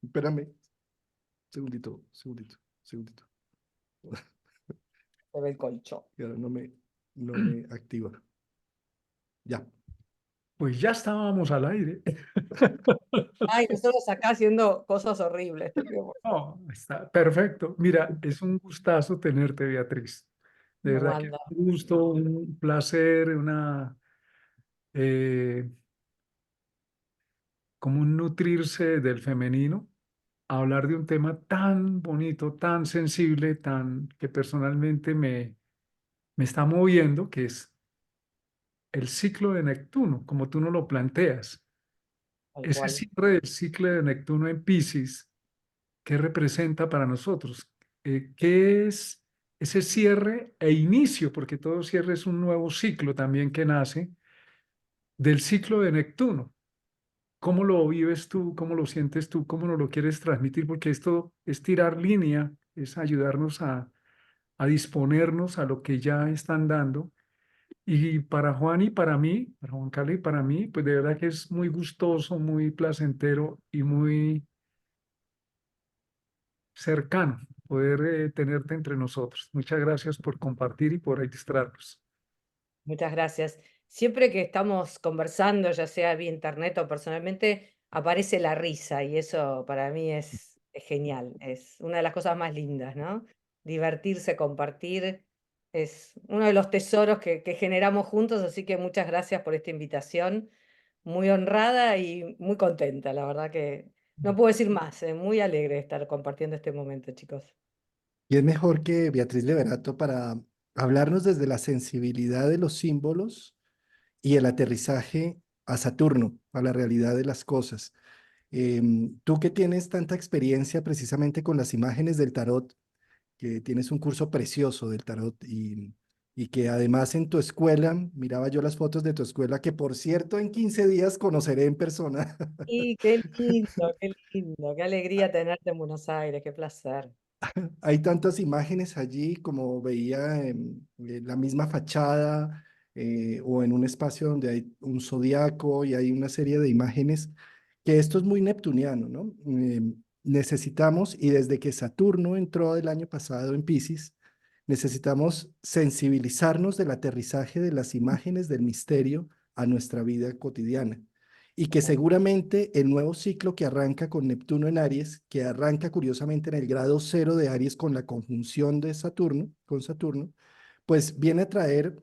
Espérame, segundito, segundito, segundito. Se ve el colchón. Y ahora no me activa. Ya. Pues ya estábamos al aire. Ay, nosotros acá haciendo cosas horribles. No, está perfecto. Mira, es un gustazo tenerte, Beatriz. De ¿Cómo verdad que es anda? un gusto, un placer, eh, como un nutrirse del femenino, hablar de un tema tan bonito, tan sensible, tan que personalmente me está moviendo, que es el ciclo de Neptuno, como tú nos lo planteas. Tal Ese cual. cierre del ciclo de Neptuno en Piscis, ¿qué representa para nosotros? ¿Qué es ese cierre e inicio? Porque todo cierre es un nuevo ciclo también que nace del ciclo de Neptuno. ¿Cómo lo vives tú? ¿Cómo lo sientes tú? ¿Cómo nos lo quieres transmitir? Porque esto es tirar línea, es ayudarnos a disponernos a lo que ya están dando. Y para Juan y para mí, para Juan Carlos y para mí, pues de verdad que es muy gustoso, muy placentero y muy cercano poder tenerte entre nosotros. Muchas gracias por compartir y por registrarnos. Muchas gracias. Siempre que estamos conversando, ya sea vía internet o personalmente, aparece la risa y eso para mí es genial. Es una de las cosas más lindas, ¿no? Divertirse, compartir, es uno de los tesoros que generamos juntos, así que muchas gracias por esta invitación. Muy honrada y muy contenta, la verdad que no puedo decir más, muy alegre de estar compartiendo este momento, chicos. Y es mejor que Beatriz Leverato para hablarnos desde la sensibilidad de los símbolos y el aterrizaje a Saturno, a la realidad de las cosas. Tú que tienes tanta experiencia precisamente con las imágenes del tarot, que tienes un curso precioso del tarot y que además en tu escuela, miraba yo las fotos de tu escuela, que por cierto en 15 días conoceré en persona. Y qué lindo, qué alegría tenerte en Buenos Aires, qué placer. Hay tantas imágenes allí como veía en la misma fachada o en un espacio donde hay un zodiaco y hay una serie de imágenes que esto es muy neptuniano, ¿no? Necesitamos, y desde que Saturno entró el año pasado en Piscis, necesitamos sensibilizarnos del aterrizaje de las imágenes del misterio a nuestra vida cotidiana. Y que seguramente el nuevo ciclo que arranca con Neptuno en Aries, que arranca curiosamente en el grado cero de Aries con la conjunción de Saturno, con Saturno, pues viene a traer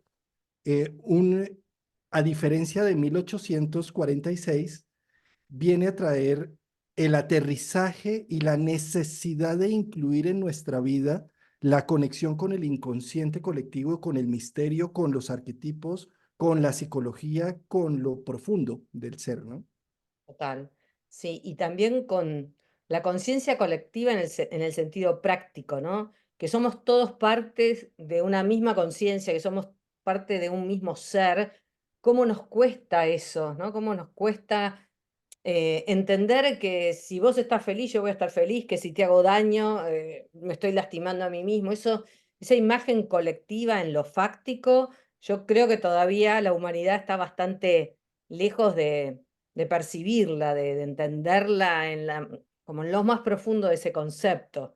a diferencia de 1846, viene a traer el aterrizaje y la necesidad de incluir en nuestra vida la conexión con el inconsciente colectivo, con el misterio, con los arquetipos, con la psicología, con lo profundo del ser, ¿no? Total. Sí, y también con la conciencia colectiva en el sentido práctico, ¿no? Que somos todos partes de una misma conciencia, que somos parte de un mismo ser. ¿Cómo nos cuesta eso, ¿no? ¿Cómo nos cuesta entender que si vos estás feliz, yo voy a estar feliz, que si te hago daño, me estoy lastimando a mí mismo? Esa imagen colectiva en lo fáctico, yo creo que todavía la humanidad está bastante lejos de percibirla, de entenderla como en lo más profundo de ese concepto.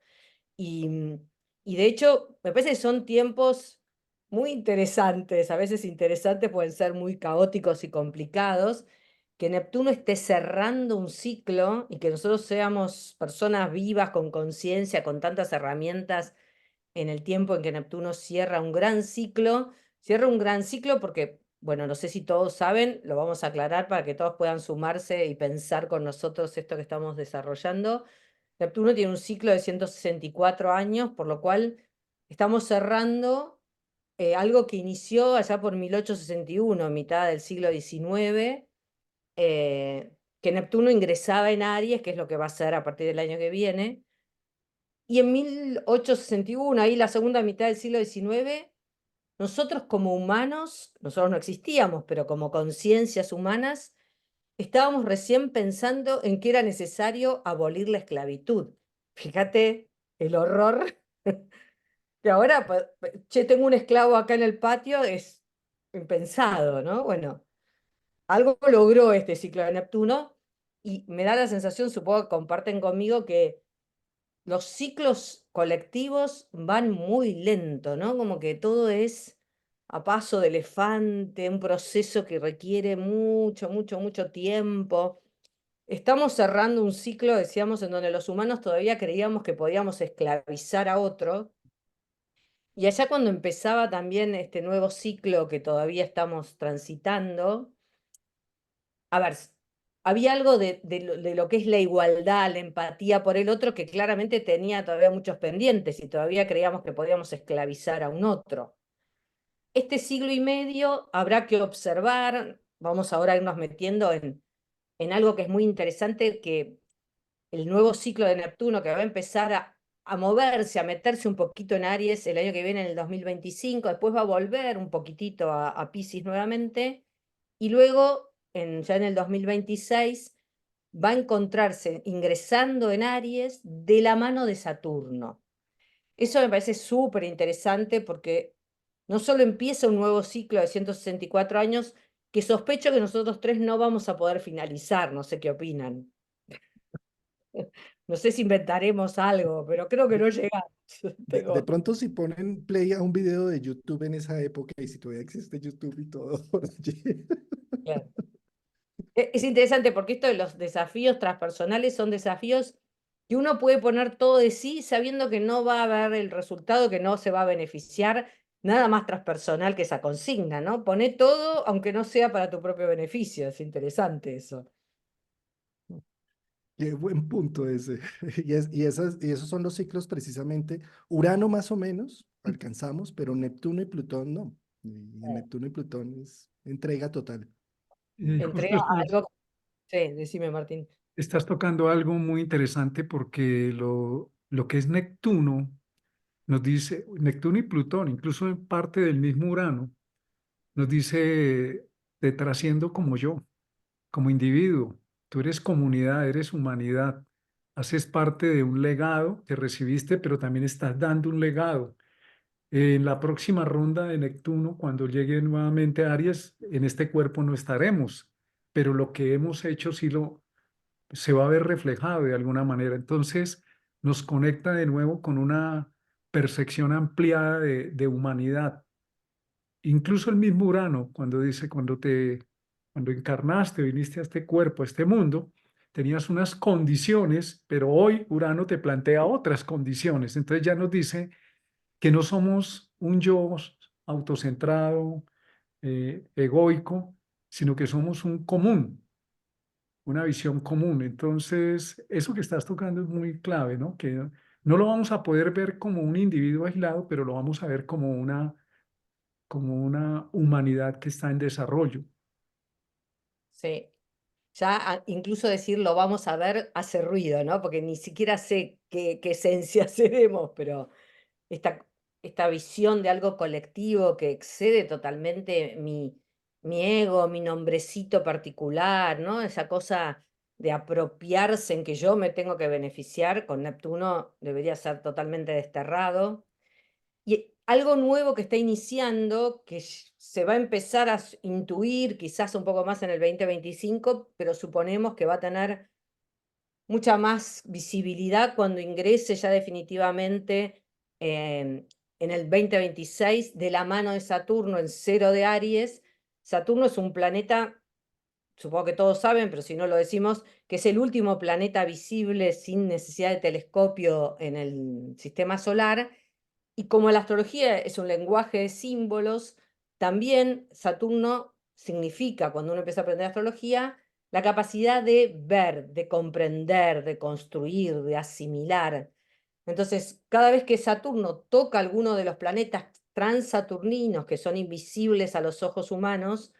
Y, y de hecho, me parece que son tiempos muy interesantes, a veces interesantes pueden ser muy caóticos y complicados, que Neptuno esté cerrando un ciclo y que nosotros seamos personas vivas, con conciencia, con tantas herramientas en el tiempo en que Neptuno cierra un gran ciclo porque, bueno, no sé si todos saben, lo vamos a aclarar para que todos puedan sumarse y pensar con nosotros esto que estamos desarrollando. Neptuno tiene un ciclo de 164 años, por lo cual estamos cerrando algo que inició allá por 1861, mitad del siglo XIX, que Neptuno ingresaba en Aries, que es lo que va a ser a partir del año que viene. Y en 1861, ahí la segunda mitad del siglo XIX, nosotros como humanos, nosotros no existíamos, pero como conciencias humanas, estábamos recién pensando en que era necesario abolir la esclavitud. Fíjate el horror que ahora, che, tengo un esclavo acá en el patio, es impensado, ¿no? Bueno, algo logró este ciclo de Neptuno Y me da la sensación, supongo que comparten conmigo, que los ciclos colectivos van muy lento, ¿no? Como que todo es a paso de elefante, un proceso que requiere mucho, mucho, mucho tiempo. Estamos cerrando un ciclo, decíamos, en donde los humanos todavía creíamos que podíamos esclavizar a otro. Y allá cuando empezaba también este nuevo ciclo que todavía estamos transitando, a ver, había algo de lo que es la igualdad, la empatía por el otro, que claramente tenía todavía muchos pendientes y todavía creíamos que podíamos esclavizar a un otro. Este siglo y medio habrá que observar, vamos ahora a irnos metiendo en algo que es muy interesante, que el nuevo ciclo de Neptuno que va a empezar a moverse, a meterse un poquito en Aries el año que viene, en el 2025, después va a volver un poquitito a Piscis nuevamente, y luego, ya en el 2026, va a encontrarse ingresando en Aries de la mano de Saturno. Eso me parece súper interesante porque no solo empieza un nuevo ciclo de 164 años, que sospecho que nosotros tres no vamos a poder finalizar, no sé qué opinan. No sé si inventaremos algo, pero creo que no llegamos. De Tengo, pronto si ponen play a un video de YouTube en esa época y si todavía existe YouTube y todo por allí. claro. Es interesante porque esto de los desafíos transpersonales son desafíos que uno puede poner todo de sí sabiendo que no va a haber el resultado, que no se va a beneficiar nada más transpersonal que esa consigna, ¿no? Poné todo aunque no sea para tu propio beneficio. Es interesante eso. Qué buen punto ese. Y esos son los ciclos precisamente. Urano más o menos alcanzamos, pero Neptuno y Plutón no. Y Neptuno y Plutón es entrega total. Y Entré justo a algo. Sí, decime, Martín. estás tocando algo muy interesante porque lo que es Neptuno nos dice, Neptuno y Plutón, incluso en parte del mismo Urano, nos dice, te trasciendo como yo, como individuo. Tú eres comunidad, eres humanidad. Haces parte de un legado que recibiste, pero también estás dando un legado. En la próxima ronda de Neptuno, cuando llegue nuevamente a Aries, en este cuerpo no estaremos, pero lo que hemos hecho sí se va a ver reflejado de alguna manera. Entonces, nos conecta de nuevo con una percepción ampliada de humanidad. Incluso el mismo Urano, cuando dice, cuando encarnaste, viniste a este cuerpo, a este mundo, tenías unas condiciones, pero hoy Urano te plantea otras condiciones. Entonces ya nos dice que no somos un yo autocentrado, egoico, sino que somos un común, una visión común. Entonces, eso que estás tocando es muy clave, ¿no? Que no lo vamos a poder ver como un individuo aislado, pero lo vamos a ver como una humanidad que está en desarrollo. Sí. Ya incluso decir lo vamos a ver hace ruido, ¿no? Porque ni siquiera sé qué esencia seremos, pero esta visión de algo colectivo que excede totalmente mi ego, mi nombrecito particular, ¿no? Esa cosa de apropiarse en que yo me tengo que beneficiar, con Neptuno debería ser totalmente desterrado. Y algo nuevo que está iniciando, que se va a empezar a intuir quizás un poco más en el 2025, pero suponemos que va a tener mucha más visibilidad cuando ingrese ya definitivamente en el 2026 de la mano de Saturno en cero de Aries. Saturno es un planeta, supongo que todos saben, pero si no lo decimos, que es el último planeta visible sin necesidad de telescopio en el sistema solar. Y como la astrología es un lenguaje de símbolos, también Saturno significa, cuando uno empieza a aprender astrología, la capacidad de ver, de comprender, de construir, de asimilar. Entonces, cada vez que Saturno toca alguno de los planetas transaturninos que son invisibles a los ojos humanos,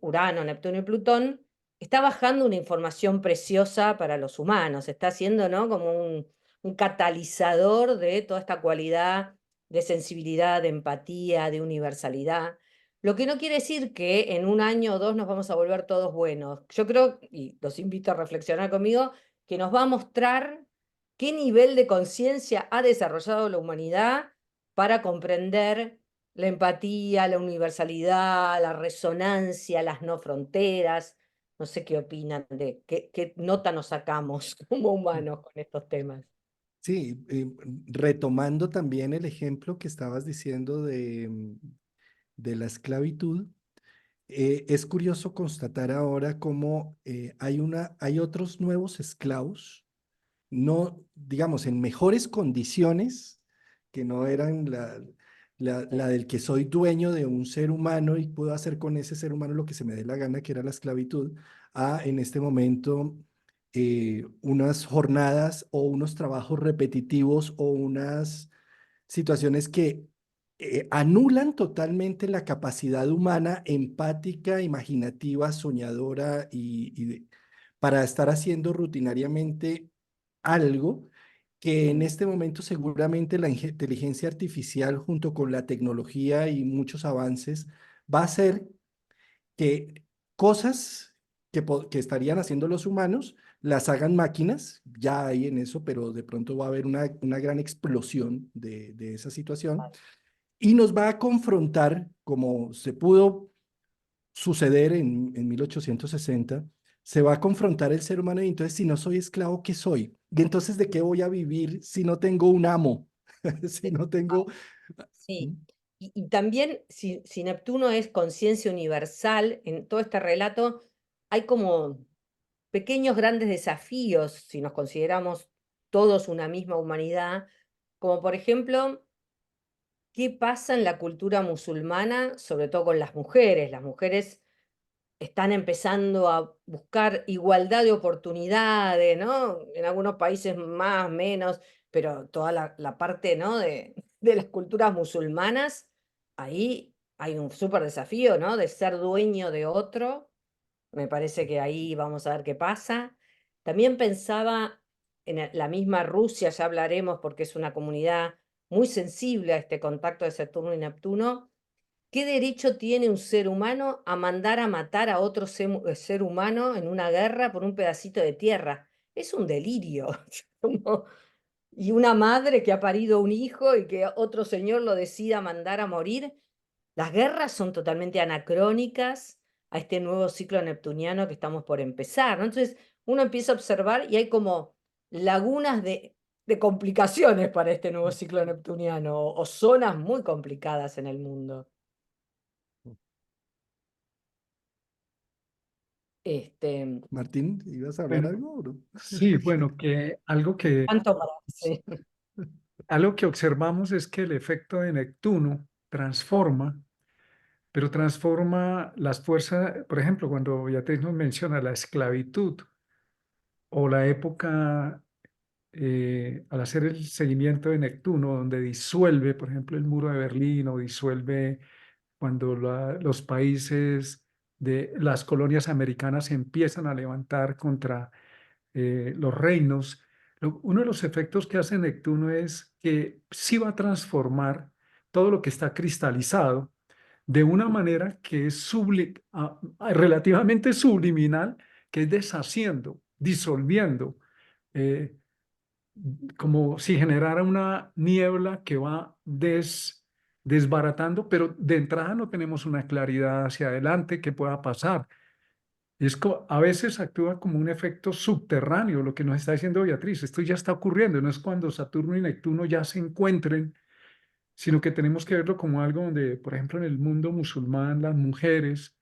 Urano, Neptuno y Plutón, está bajando una información preciosa para los humanos, está haciendo, ¿no? Como un catalizador de toda esta cualidad de sensibilidad, de empatía, de universalidad. Lo que no quiere decir que en un año o dos nos vamos a volver todos buenos. Yo creo, y los invito a reflexionar conmigo, que nos va a mostrar qué nivel de conciencia ha desarrollado la humanidad para comprender la empatía, la universalidad, la resonancia, las no fronteras. No sé qué opinan de qué nota nos sacamos como humanos con estos temas. Sí, retomando también el ejemplo que estabas diciendo de la esclavitud, es curioso constatar ahora cómo hay otros nuevos esclavos, no, digamos, en mejores condiciones, que no eran la del que soy dueño de un ser humano y puedo hacer con ese ser humano lo que se me dé la gana, que era la esclavitud, a en este momento unas jornadas o unos trabajos repetitivos o unas situaciones que anulan totalmente la capacidad humana, empática, imaginativa, soñadora para estar haciendo rutinariamente algo que en este momento seguramente la inteligencia artificial junto con la tecnología y muchos avances va a hacer que cosas que estarían haciendo los humanos las hagan máquinas, ya hay en eso, pero de pronto va a haber una gran explosión de esa situación y nos va a confrontar, como se pudo suceder en 1860, se va a confrontar el ser humano y entonces si no soy esclavo, ¿qué soy? Y entonces ¿de qué voy a vivir si no tengo un amo? Si no tengo... Sí. ¿Mm? Y también, si Neptuno es conciencia universal, en todo este relato hay como pequeños grandes desafíos, si nos consideramos todos una misma humanidad, como por ejemplo, ¿qué pasa en la cultura musulmana, sobre todo con las mujeres? Las mujeres están empezando a buscar igualdad de oportunidades, ¿no? En algunos países más, menos, pero toda la parte, ¿no? de las culturas musulmanas, ahí hay un súper desafío, ¿no? De ser dueño de otro. Me parece que ahí vamos a ver qué pasa. También pensaba en la misma Rusia, ya hablaremos porque es una comunidad muy sensible a este contacto de Saturno y Neptuno. ¿Qué derecho tiene un ser humano a mandar a matar a otro ser humano en una guerra por un pedacito de tierra? Es un delirio. Como- Y una madre que ha parido un hijo y que otro señor lo decida mandar a morir. Las guerras son totalmente anacrónicas a este nuevo ciclo neptuniano que estamos por empezar, ¿no? Entonces uno empieza a observar y hay como lagunas de complicaciones para este nuevo ciclo neptuniano o zonas muy complicadas en el mundo. Este, Martín, ¿ibas a hablar Bueno, algo? ¿O no? sí, bueno, que ¿Cuánto para? Sí. algo que observamos es que el efecto de Neptuno transforma, pero transforma las fuerzas, por ejemplo, cuando Beatriz nos menciona la esclavitud o la época, al hacer el seguimiento de Neptuno, donde disuelve, por ejemplo, el muro de Berlín o disuelve cuando los países de las colonias americanas se empiezan a levantar contra los reinos, uno de los efectos que hace Neptuno es que sí va a transformar todo lo que está cristalizado de una manera que es relativamente subliminal, que es deshaciendo, disolviendo, eh, como si generara una niebla que va desbaratando, pero de entrada no tenemos una claridad hacia adelante que pueda pasar. A veces actúa como un efecto subterráneo, lo que nos está diciendo Beatriz. Esto ya está ocurriendo, no es cuando Saturno y Neptuno ya se encuentren, sino que tenemos que verlo como algo donde, por ejemplo, en el mundo musulmán, las mujeres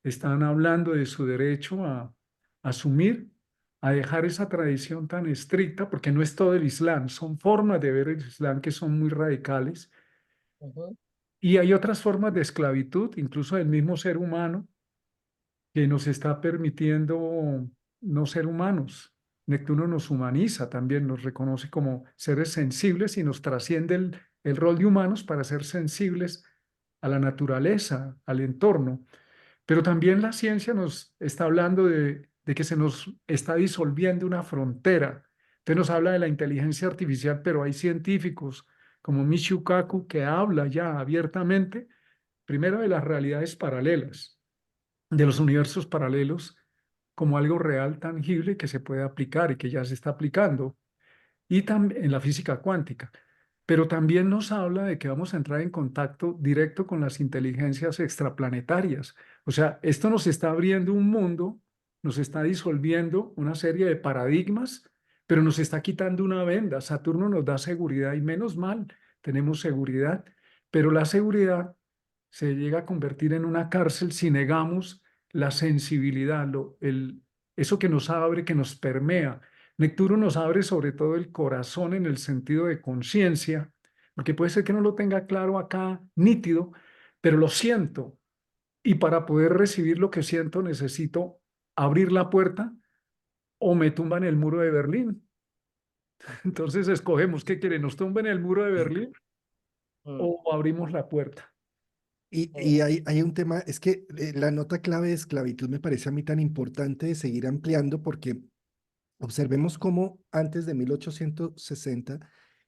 están hablando de su derecho a asumir, a dejar esa tradición tan estricta, porque no es todo el Islam, son formas de ver el Islam que son muy radicales. Ujú, Y hay otras formas de esclavitud, incluso del mismo ser humano que nos está permitiendo no ser humanos. Neptuno nos humaniza también, nos reconoce como seres sensibles y nos trasciende el rol de humanos para ser sensibles a la naturaleza, al entorno. Pero también la ciencia nos está hablando de que se nos está disolviendo una frontera. Entonces nos habla de la inteligencia artificial, pero hay científicos como Michio Kaku que habla ya abiertamente, primero de las realidades paralelas, de los universos paralelos como algo real, tangible, que se puede aplicar y que ya se está aplicando, y también en la física cuántica. Pero también nos habla de que vamos a entrar en contacto directo con las inteligencias extraplanetarias. O sea, esto nos está abriendo un mundo nos está disolviendo una serie de paradigmas, pero nos está quitando una venda. Saturno nos da seguridad y menos mal, tenemos seguridad, pero la seguridad se llega a convertir en una cárcel si negamos la sensibilidad, eso que nos abre, que nos permea. Neptuno nos abre sobre todo el corazón en el sentido de conciencia, porque puede ser que no lo tenga claro acá, nítido, pero lo siento. Y para poder recibir lo que siento necesito abrir la puerta o me tumban el muro de Berlín. Entonces escogemos qué quieren, nos tumben el muro de Berlín Mm, o abrimos la puerta. Y hay un tema, es que la nota clave de esclavitud me parece a mí tan importante de seguir ampliando porque observemos cómo antes de 1860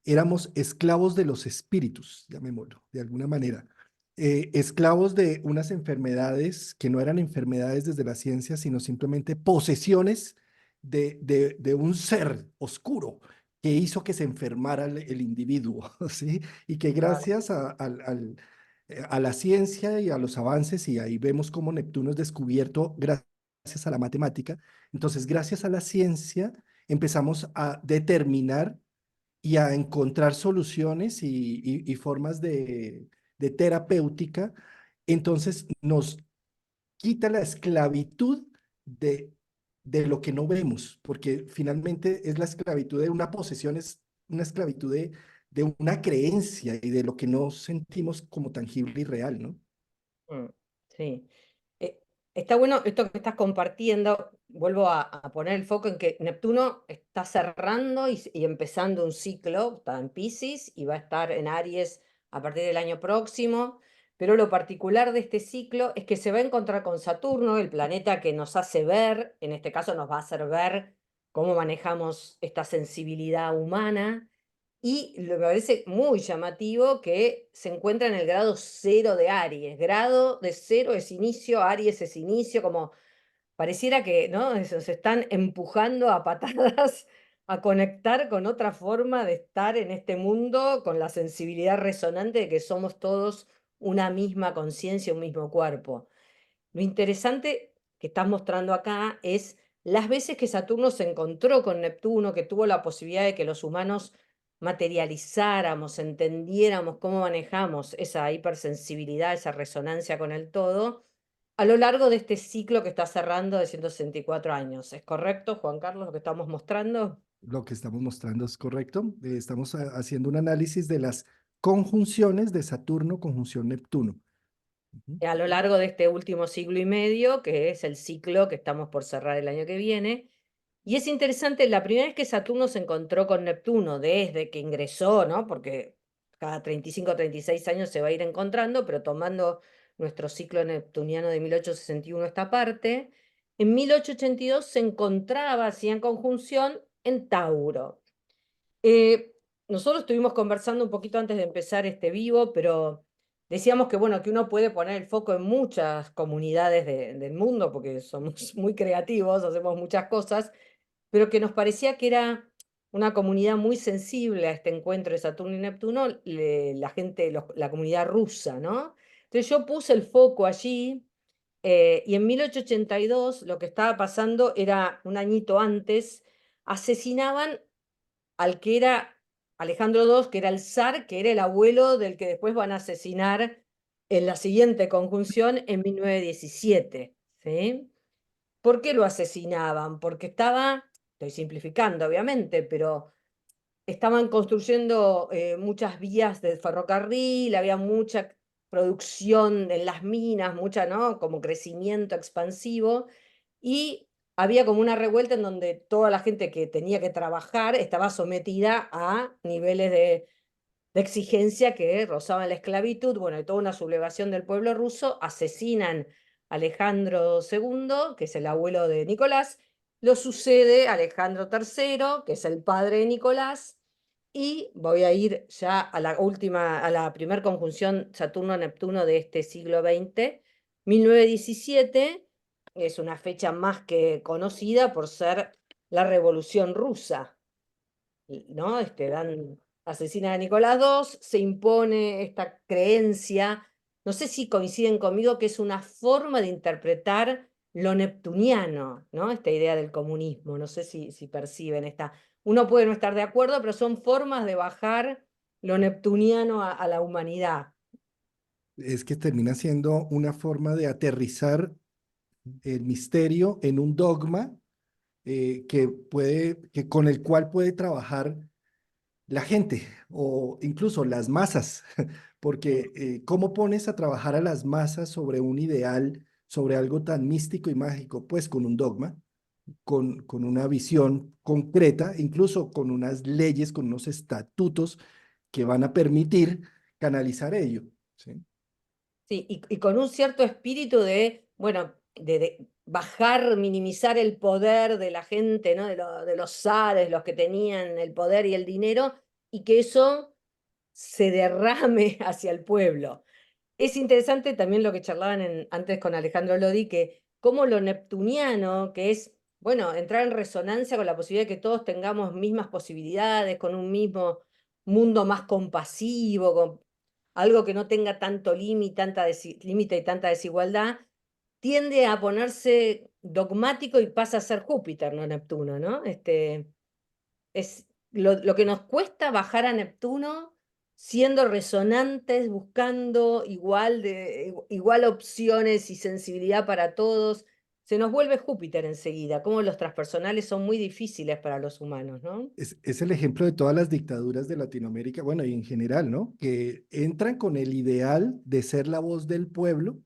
éramos esclavos de los espíritus, llamémoslo, de alguna manera. Esclavos de unas enfermedades que no eran enfermedades desde la ciencia, sino simplemente posesiones de un ser oscuro que hizo que se enfermara el individuo, ¿sí? Y que claro. gracias a la ciencia y a los avances, y ahí vemos cómo Neptuno es descubierto gracias a la matemática. Entonces, gracias a la ciencia, empezamos a determinar y a encontrar soluciones y formas de terapéutica. Entonces, nos quita la esclavitud de, de lo que no vemos, porque finalmente es la esclavitud de una posesión, es una esclavitud de una creencia y de lo que no sentimos como tangible y real, ¿no? Mm, sí. Eh, Está bueno esto que estás compartiendo. Vuelvo a poner el foco en que Neptuno está cerrando y empezando un ciclo, está en Piscis y va a estar en Aries a partir del año próximo. Pero lo particular de este ciclo es que se va a encontrar con Saturno, el planeta que nos hace ver, en este caso nos va a hacer ver cómo manejamos esta sensibilidad humana. Y me parece muy llamativo que se encuentra en el grado cero de Aries. Grado de cero es inicio, Aries es inicio, como pareciera que, ¿no? Se están empujando a patadas a conectar con otra forma de estar en este mundo, con la sensibilidad resonante de que somos todos una misma conciencia, un mismo cuerpo. Lo interesante que estás mostrando acá es las veces que Saturno se encontró con Neptuno, que tuvo la posibilidad de que los humanos materializáramos, entendiéramos cómo manejamos esa hipersensibilidad, esa resonancia con el todo, a lo largo de este ciclo que está cerrando de 164 años. ¿Es correcto, Juan Carlos, lo que estamos mostrando? Lo que estamos mostrando es correcto. Estamos haciendo un análisis de las conjunciones de Saturno, conjunción Neptuno. Ujú. A lo largo de este último siglo y medio, que es el ciclo que estamos por cerrar el año que viene. Y es interesante, la primera vez que Saturno se encontró con Neptuno, desde que ingresó, ¿no? Porque cada 35 o 36 años se va a ir encontrando, pero tomando nuestro ciclo neptuniano de 1861 esta parte, en 1882 se encontraba así en conjunción en Tauro. Eh, Nosotros estuvimos conversando un poquito antes de empezar este vivo, pero decíamos que, bueno, que uno puede poner el foco en muchas comunidades del mundo, porque somos muy creativos, hacemos muchas cosas, pero que nos parecía que era una comunidad muy sensible a este encuentro de Saturno y Neptuno, la gente, la comunidad rusa, ¿no? Entonces yo puse el foco allí, y en 1882 lo que estaba pasando era un añito antes, asesinaban al que era Alejandro II, que era el zar, que era el abuelo del que después van a asesinar en la siguiente conjunción en 1917, ¿sí? ¿Por qué lo asesinaban? Porque estaba, estoy simplificando obviamente, pero estaban construyendo muchas vías de ferrocarril, había mucha producción en las minas, mucha, ¿no? Como crecimiento expansivo, y había como una revuelta en donde toda la gente que tenía que trabajar estaba sometida a niveles de exigencia que rozaban la esclavitud. Bueno, hay toda una sublevación del pueblo ruso, asesinan a Alejandro II, que es el abuelo de Nicolás, lo sucede Alejandro III, que es el padre de Nicolás, y voy a ir ya a la última, a la primer conjunción Saturno-Neptuno de este siglo XX, 1917, es una fecha más que conocida por ser la Revolución Rusa, ¿no? Asesina a Nicolás II, se impone esta creencia, no sé si coinciden conmigo, que es una forma de interpretar lo neptuniano, ¿no? Esta idea del comunismo. No sé si perciben esta. Uno puede no estar de acuerdo, pero son formas de bajar lo neptuniano a la humanidad. Es que termina siendo una forma de aterrizar el misterio en un dogma que con el cual puede trabajar la gente o incluso las masas, porque ¿cómo pones a trabajar a las masas sobre un ideal, sobre algo tan místico y mágico? Pues con un dogma, con una visión concreta, incluso con unas leyes, con unos estatutos que van a permitir canalizar ello, ¿sí? Sí, y con un cierto espíritu de, bueno, de bajar, minimizar el poder de la gente, ¿no? De los zares, los que tenían el poder y el dinero, y que eso se derrame hacia el pueblo. Es interesante también lo que charlaban antes con Alejandro Lodi, que como lo neptuniano, que es, bueno, entrar en resonancia con la posibilidad de que todos tengamos mismas posibilidades, con un mismo mundo más compasivo, con algo que no tenga tanto límite y tanta desigualdad, tiende a ponerse dogmático y pasa a ser Júpiter, no Neptuno, ¿no? Es lo que nos cuesta bajar a Neptuno siendo resonantes, buscando igual opciones y sensibilidad para todos. Se nos vuelve Júpiter enseguida, como los transpersonales son muy difíciles para los humanos, ¿no? Es el ejemplo de todas las dictaduras de Latinoamérica, bueno, y en general, ¿no? Que entran con el ideal de ser la voz del pueblo,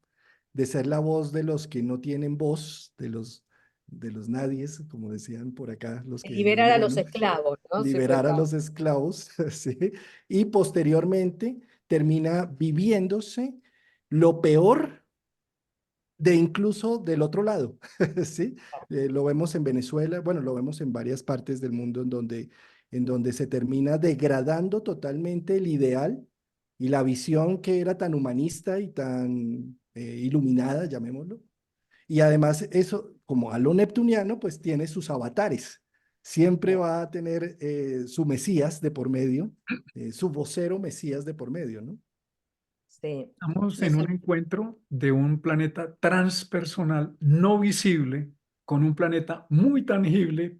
de ser la voz de los que no tienen voz, de los nadies, como decían por acá, los que viven, Liberar a los bueno, esclavos, ¿no? Siempre liberar a está. los esclavos, ¿sí? Y posteriormente termina viviéndose lo peor de incluso del otro lado, ¿sí? Lo vemos en Venezuela, bueno, lo vemos en varias partes del mundo en donde se termina degradando totalmente el ideal y la visión que era tan humanista y tan iluminada, llamémoslo. Y además eso, como a lo neptuniano, pues tiene sus avatares. Siempre va a tener su Mesías de por medio, su vocero Mesías de por medio, ¿no? Sí. Estamos No en sé. un encuentro de un planeta transpersonal no visible con un planeta muy tangible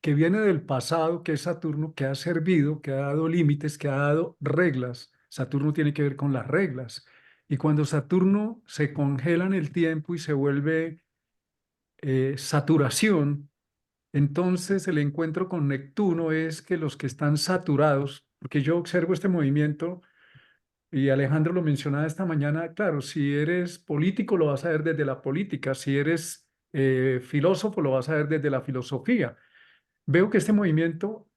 que viene del pasado, que es Saturno, que ha servido, que ha dado límites, que ha dado reglas. Saturno tiene que ver con las reglas. Y cuando Saturno se congela en el tiempo y se vuelve saturación, entonces el encuentro con Neptuno es que los que están saturados, porque yo observo este movimiento y Alejandro lo mencionaba esta mañana, claro, si eres político lo vas a ver desde la política, si eres filósofo lo vas a ver desde la filosofía. Veo que este movimiento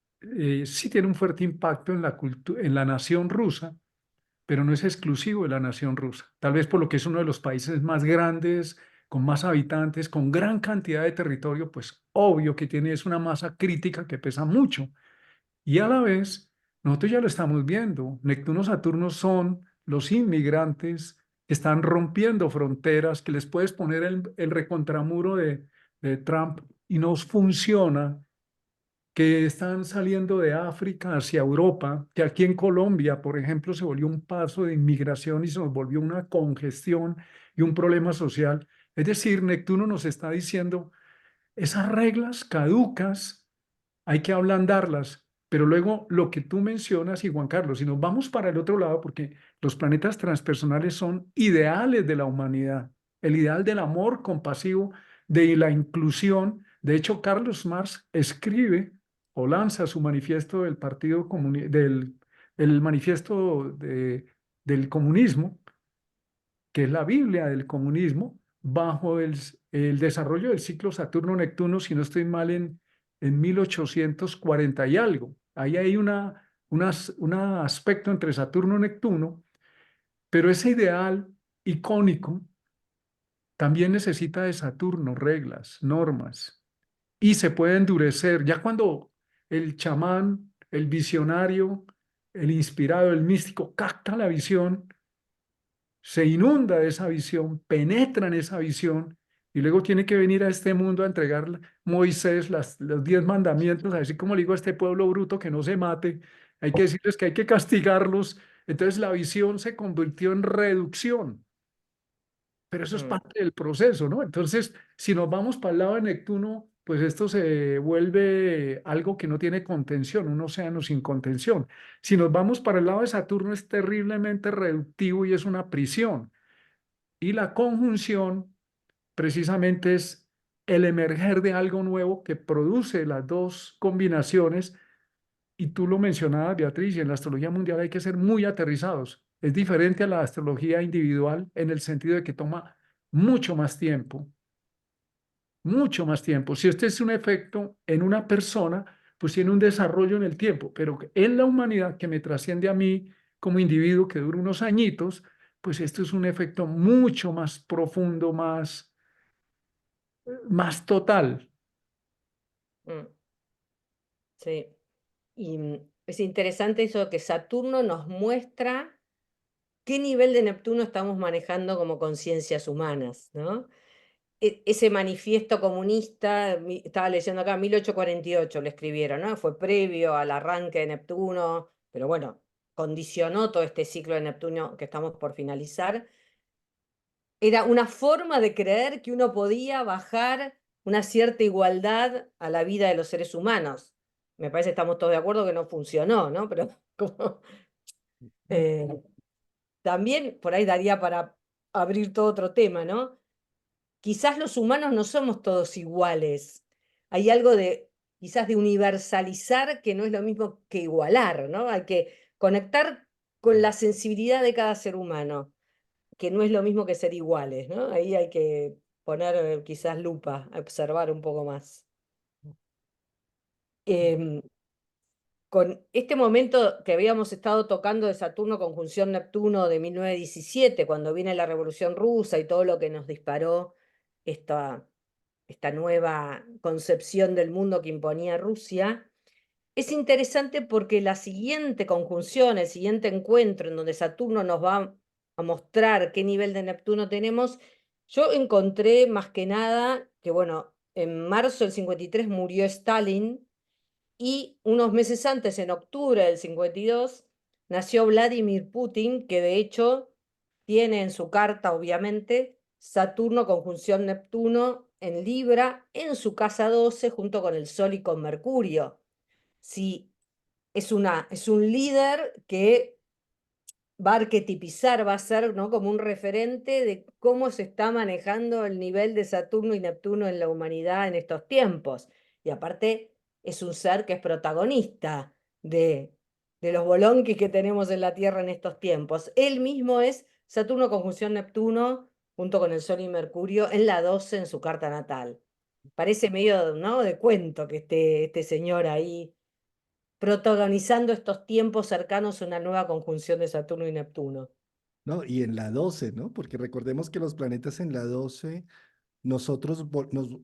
sí tiene un fuerte impacto en la en la nación rusa, pero no es exclusivo de la nación rusa. Tal vez por lo que es uno de los países más grandes, con más habitantes, con gran cantidad de territorio, pues obvio que tiene es una masa crítica que pesa mucho. Y a la vez, nosotros ya lo estamos viendo. Neptuno, Saturno son los inmigrantes que están rompiendo fronteras, que les puedes poner el recontramuro de Trump y no funciona, que están saliendo de África hacia Europa, que aquí en Colombia, por ejemplo, se volvió un paso de inmigración y se nos volvió una congestión y un problema social. Es decir, Neptuno nos está diciendo, esas reglas caducas hay que ablandarlas, pero luego lo que tú mencionas y Juan Carlos, si nos vamos para el otro lado, porque los planetas transpersonales son ideales de la humanidad, el ideal del amor compasivo, de la inclusión. De hecho, Carlos Marx escribe o lanza su manifiesto del Partido el manifiesto del comunismo, que es la Biblia del comunismo, bajo el desarrollo del ciclo Saturno-Neptuno, si no estoy mal, en 1840 y algo. Ahí hay un aspecto entre Saturno-Neptuno, pero ese ideal icónico también necesita de Saturno, reglas, normas, y se puede endurecer. Ya cuando el chamán, el visionario, el inspirado, el místico capta la visión, se inunda de esa visión, penetra en esa visión y luego tiene que venir a este mundo a entregar Moisés los 10 mandamientos, a decir como le digo a este pueblo bruto que no se mate, hay que decirles que hay que castigarlos. Entonces la visión se convirtió en reducción. pero eso es Mm, parte del proceso, ¿no? Entonces, si nos vamos para el lado de Neptuno, pues esto se vuelve algo que no tiene contención, un océano sin contención. Si nos vamos para el lado de Saturno, es terriblemente reductivo y es una prisión. Y la conjunción precisamente es el emerger de algo nuevo que produce las dos combinaciones. Y tú lo mencionabas, Beatriz, y en la astrología mundial hay que ser muy aterrizados. Es diferente a la astrología individual en el sentido de que toma mucho más tiempo, mucho más tiempo. Si este es un efecto en una persona, pues tiene un desarrollo en el tiempo, pero en la humanidad que me trasciende a mí como individuo que dura unos añitos, pues esto es un efecto mucho más profundo, más total. mm, sí. Y es interesante eso que Saturno nos muestra qué nivel de Neptuno estamos manejando como conciencias humanas, ¿no? Ese manifiesto comunista, estaba leyendo acá, 1848 lo escribieron, ¿no? Fue previo al arranque de Neptuno, pero bueno, condicionó todo este ciclo de Neptuno que estamos por finalizar. Era una forma de creer que uno podía bajar una cierta igualdad a la vida de los seres humanos. Me parece que estamos todos de acuerdo que no funcionó, ¿no? Pero como, eh, también por ahí daría para abrir todo otro tema, ¿no? Quizás los humanos no somos todos iguales. Hay algo de, quizás de universalizar que no es lo mismo que igualar, ¿no? Hay que conectar con la sensibilidad de cada ser humano, que no es lo mismo que ser iguales, ¿no? Ahí hay que poner quizás lupa, a observar un poco más. Em, con este momento que habíamos estado tocando de Saturno conjunción Neptuno de 1917, cuando viene la Revolución Rusa y todo lo que nos disparó esta nueva concepción del mundo que imponía Rusia, es interesante porque la siguiente conjunción, el siguiente encuentro en donde Saturno nos va a mostrar qué nivel de Neptuno tenemos, yo encontré más que nada que, bueno, en marzo del 53 murió Stalin y unos meses antes, en octubre del 52, nació Vladimir Putin, que de hecho tiene en su carta, obviamente, Saturno conjunción Neptuno en Libra, en su casa 12, junto con el Sol y con Mercurio. Sí, es un líder que va a arquetipizar, va a ser, ¿no?, como un referente de cómo se está manejando el nivel de Saturno y Neptuno en la humanidad en estos tiempos. Y aparte es un ser que es protagonista de los bolonquis que tenemos en la Tierra en estos tiempos. Él mismo es Saturno conjunción Neptuno junto con el Sol y Mercurio en la 12 en su carta natal. Parece medio, ¿no?, de cuento que esté este señor ahí protagonizando estos tiempos cercanos a una nueva conjunción de Saturno y Neptuno. ¿No? Y en la 12, ¿no? Porque recordemos que los planetas en la 12 nosotros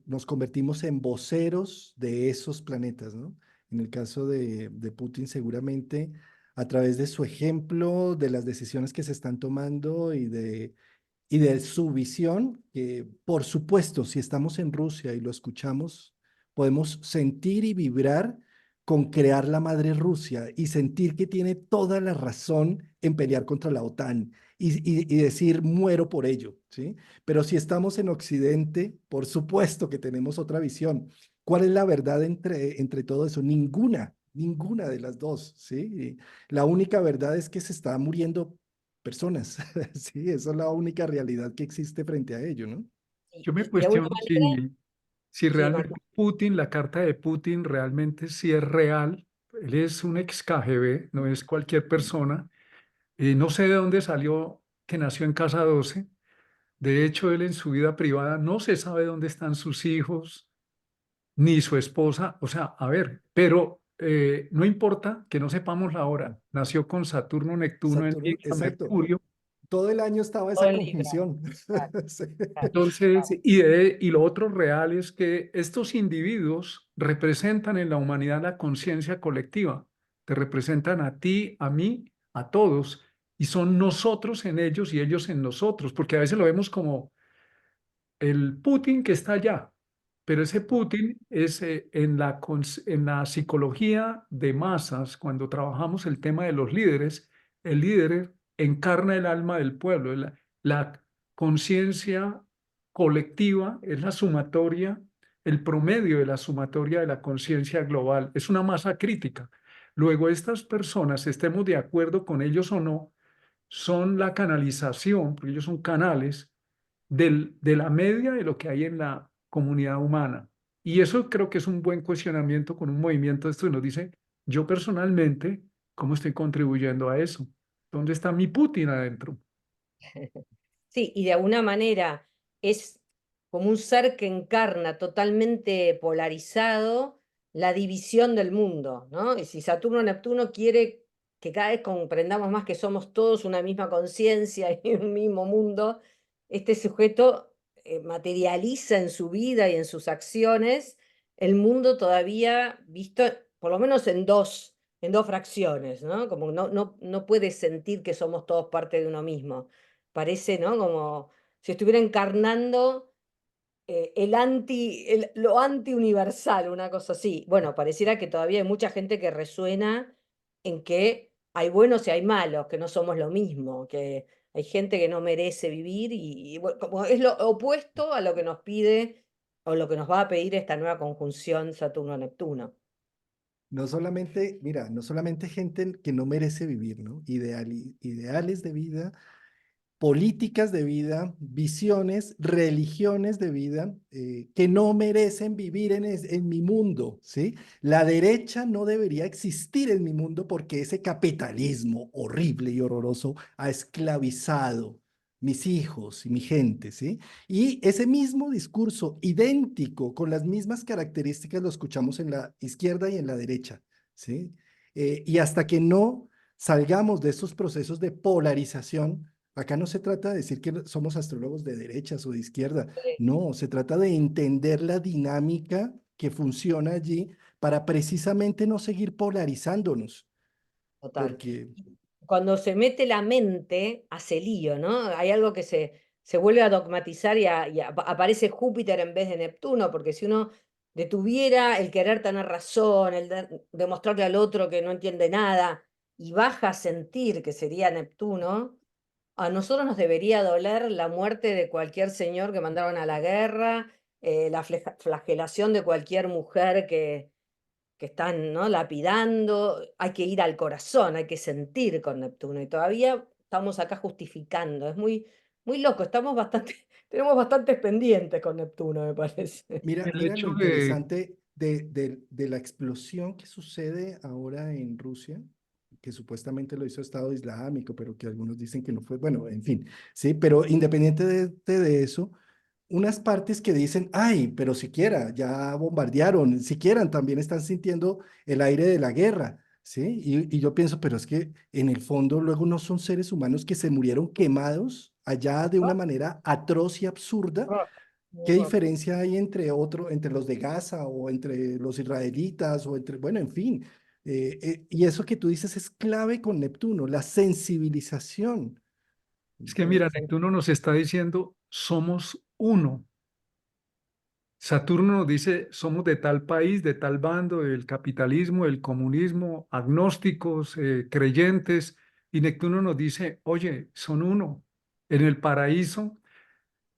nos convertimos en voceros de esos planetas, ¿no? En el caso de Putin, seguramente a través de su ejemplo, de las decisiones que se están tomando y de su visión, que por supuesto, si estamos en Rusia y lo escuchamos, podemos sentir y vibrar con crear la madre Rusia y sentir que tiene toda la razón en pelear contra la OTAN y decir muero por ello, ¿sí? Pero si estamos en Occidente, por supuesto que tenemos otra visión. ¿Cuál es la verdad entre todo eso? Ninguna, ninguna de las dos, ¿sí? La única verdad es que se está muriendo personas. Sí, esa es la única realidad que existe frente a ello, ¿no? Yo me De alguna cuestiono manera, si sí, Marco. realmente Putin, la carta de Putin realmente sí es real. Él es un ex KGB, no es cualquier persona. No sé de dónde salió que nació en Casa 12. De hecho, él en su vida privada no se sabe dónde están sus hijos, ni su esposa. O sea, a ver, pero no importa que no sepamos la hora. Nació con Saturno, Neptuno en Saturno, Libra, exacto. Mercurio. Todo el año estaba Todo esa el libro. conjunción. Claro, Sí. claro, Entonces, claro. y lo otro real es que estos individuos representan en la humanidad la conciencia colectiva. Te representan a ti, a mí, a todos, y son nosotros en ellos y ellos en nosotros, porque a veces lo vemos como el Putin que está allá, pero ese Putin es en la psicología de masas, cuando trabajamos el tema de los líderes, el líder encarna el alma del pueblo, la conciencia colectiva es la sumatoria, el promedio de la sumatoria de la conciencia global. Es una masa crítica. Luego, estas personas, estemos de acuerdo con ellos o no, son la canalización, porque ellos son canales de la media de lo que hay en la comunidad humana. Y eso creo que es un buen cuestionamiento con un movimiento de esto que nos dice, yo personalmente, ¿cómo estoy contribuyendo a eso? ¿Dónde está mi Putin adentro? Sí, y de alguna manera es como un ser que encarna totalmente polarizado la división del mundo, ¿no? Y si Saturno-Neptuno quiere que cada vez comprendamos más que somos todos una misma conciencia y un mismo mundo, este sujeto materializa en su vida y en sus acciones el mundo todavía visto, por lo menos en dos fracciones, ¿no? Como no puede sentir que somos todos parte de uno mismo. Parece, ¿no? Como si estuviera encarnando lo anti-universal, una cosa así. Bueno, pareciera que todavía hay mucha gente que resuena en que hay buenos y hay malos, que no somos lo mismo, que hay gente que no merece vivir y bueno, como es lo opuesto a lo que nos pide o lo que nos va a pedir esta nueva conjunción Saturno-Neptuno. No solamente, mira, no solamente gente que no merece vivir, ¿no? Ideales de vida, políticas de vida, visiones, religiones de vida que no merecen vivir en mi mundo, ¿sí? La derecha no debería existir en mi mundo porque ese capitalismo horrible y horroroso ha esclavizado mis hijos y mi gente, ¿sí? Y ese mismo discurso idéntico, con las mismas características, lo escuchamos en la izquierda y en la derecha, ¿sí? Y hasta que no salgamos de estos procesos de polarización, acá no se trata de decir que somos astrólogos de derechas o de izquierda, no, se trata de entender la dinámica que funciona allí para precisamente no seguir polarizándonos, Total. porque, Cuando se mete la mente, hace lío, ¿no? Hay algo que se vuelve a dogmatizar aparece Júpiter en vez de Neptuno, porque si uno detuviera el querer tener razón, demostrarle al otro que no entiende nada, y baja a sentir que sería Neptuno, a nosotros nos debería doler la muerte de cualquier señor que mandaron a la guerra, la flagelación de cualquier mujer que están, ¿no? Lapidando, hay que ir al corazón, hay que sentir con Neptuno, y todavía estamos acá justificando, es muy loco, estamos bastante, tenemos bastantes pendientes con Neptuno, me parece. mira, El mira lo hecho de, interesante de la explosión que sucede ahora en Rusia, que supuestamente lo hizo Estado Islámico, pero que algunos dicen que no fue, bueno, en fin, sí, pero independiente de eso, unas partes que dicen, ay, pero siquiera ya bombardearon, siquiera también están sintiendo el aire de la guerra, ¿sí? Y yo pienso, pero es que en el fondo luego no son seres humanos que se murieron quemados allá de una manera atroz y absurda. ¿Qué diferencia hay entre los de Gaza o entre los israelitas o entre, bueno, en fin? Y eso que tú dices es clave con Neptuno, la sensibilización. es que mira, Entonces, Neptuno nos está diciendo, somos uno. Saturno nos dice, somos de tal país, de tal bando, del capitalismo, del comunismo, agnósticos, creyentes, y Neptuno nos dice, oye, son uno. En el paraíso,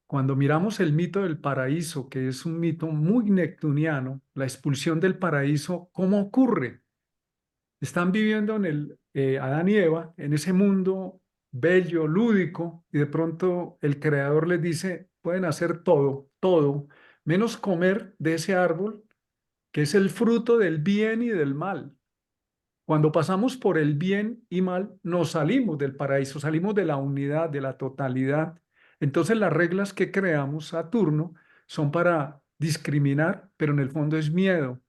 cuando miramos el mito del paraíso, que es un mito muy neptuniano, la expulsión del paraíso, ¿cómo ocurre? Están viviendo en el Adán y Eva, en ese mundo bello, lúdico, y de pronto el creador les dice, pueden hacer todo, todo, menos comer de ese árbol, que es el fruto del bien y del mal. Cuando pasamos por el bien y mal, nos salimos del paraíso, salimos de la unidad, de la totalidad. Entonces las reglas que creamos Saturno son para discriminar, pero en el fondo es miedo.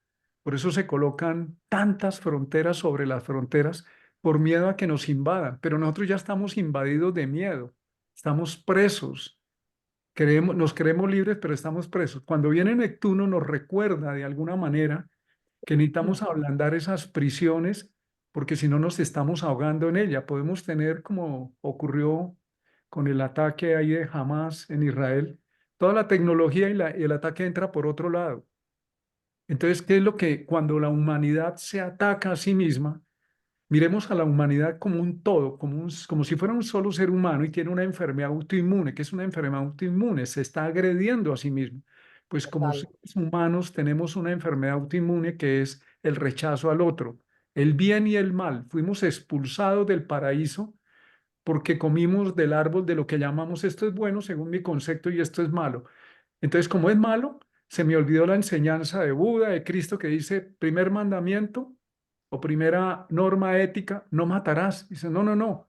Por eso se colocan tantas fronteras sobre las fronteras por miedo a que nos invadan. Pero nosotros ya estamos invadidos de miedo, estamos presos. Nos creemos libres, pero estamos presos. Cuando viene Neptuno nos recuerda de alguna manera que necesitamos ablandar esas prisiones porque si no nos estamos ahogando en ella. Podemos tener, como ocurrió con el ataque ahí de Hamas en Israel, toda la tecnología y el ataque entra por otro lado. Entonces, ¿qué es lo que cuando la humanidad se ataca a sí misma? miremos a la humanidad como un todo, como si fuera un solo ser humano y tiene una enfermedad autoinmune. ¿Qué es una enfermedad autoinmune? Se está agrediendo a sí mismo. Pues como Total. seres humanos tenemos una enfermedad autoinmune que es el rechazo al otro, el bien y el mal. Fuimos expulsados del paraíso porque comimos del árbol de lo que llamamos esto es bueno según mi concepto y esto es malo. Entonces, como es malo, se me olvidó la enseñanza de Buda, de Cristo, que dice, primer mandamiento o primera norma ética, no matarás. Dice, no, no, no,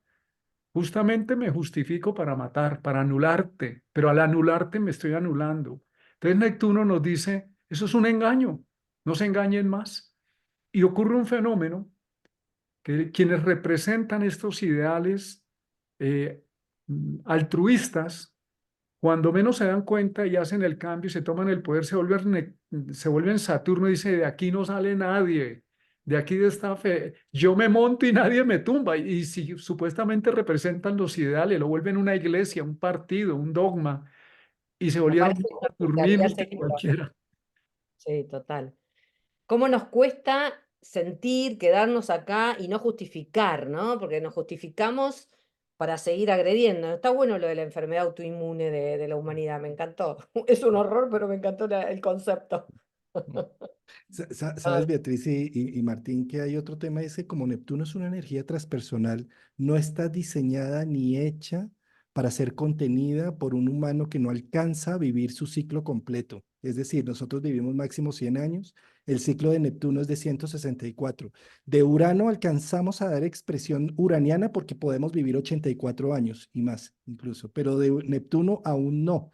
justamente me justifico para matar, para anularte, pero al anularte me estoy anulando. Entonces Neptuno nos dice, eso es un engaño, no se engañen más. Y ocurre un fenómeno que quienes representan estos ideales eh, altruistas, cuando menos se dan cuenta y hacen el cambio y se toman el poder, se vuelven Saturno y dice, de aquí no sale nadie, de aquí de esta fe, yo me monto y nadie me tumba. Y si supuestamente representan los ideales, lo vuelven una iglesia, un partido, un dogma, y se volvieron Aparece más como teoría saturninos que secreta. cualquiera. Sí, total. ¿Cómo nos cuesta sentir, quedarnos acá y no justificar, ¿no? Porque nos justificamos para seguir agrediendo. Está bueno lo de la enfermedad autoinmune de la humanidad, me encantó. Es un horror, pero me encantó el concepto. Sabes, Ay, Beatriz y Martín, que hay otro tema, ese como Neptuno es una energía transpersonal, no está diseñada ni hecha para ser contenida por un humano que no alcanza a vivir su ciclo completo. Es decir, nosotros vivimos máximo 100 años, el ciclo de Neptuno es de 164. De Urano alcanzamos a dar expresión uraniana porque podemos vivir 84 años y más incluso, pero de Neptuno aún no.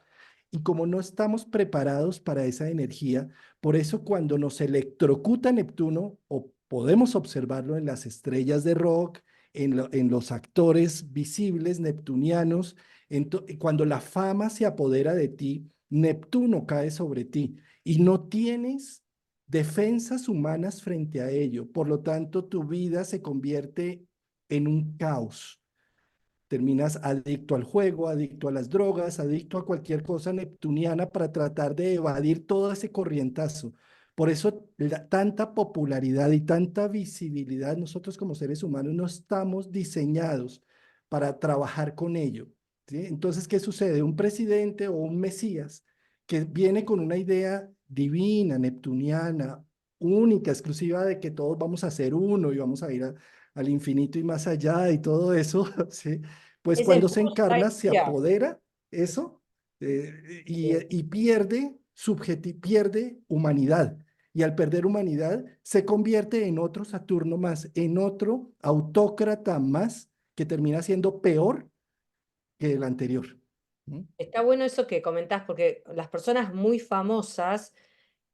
Y como no estamos preparados para esa energía, por eso cuando nos electrocuta Neptuno, o podemos observarlo en las estrellas de rock, en los actores visibles neptunianos, cuando la fama se apodera de ti, Neptuno cae sobre ti y no tienes defensas humanas frente a ello. Por lo tanto, tu vida se convierte en un caos. Terminas adicto al juego, adicto a las drogas, adicto a cualquier cosa neptuniana para tratar de evadir todo ese corrientazo. Por eso tanta popularidad y tanta visibilidad, nosotros como seres humanos no estamos diseñados para trabajar con ello. ¿Sí? Entonces, ¿qué sucede? Un presidente o un mesías que viene con una idea divina, neptuniana, única, exclusiva de que todos vamos a ser uno y vamos a ir al infinito y más allá y todo eso, ¿sí? Pues es el cuando se puro encarna, se Shakespeare. apodera eso Sí. y pierde humanidad. Y al perder humanidad, se convierte en otro Saturno más, en otro autócrata más, que termina siendo peor que el anterior. ¿Mm? Está bueno eso que comentás, porque las personas muy famosas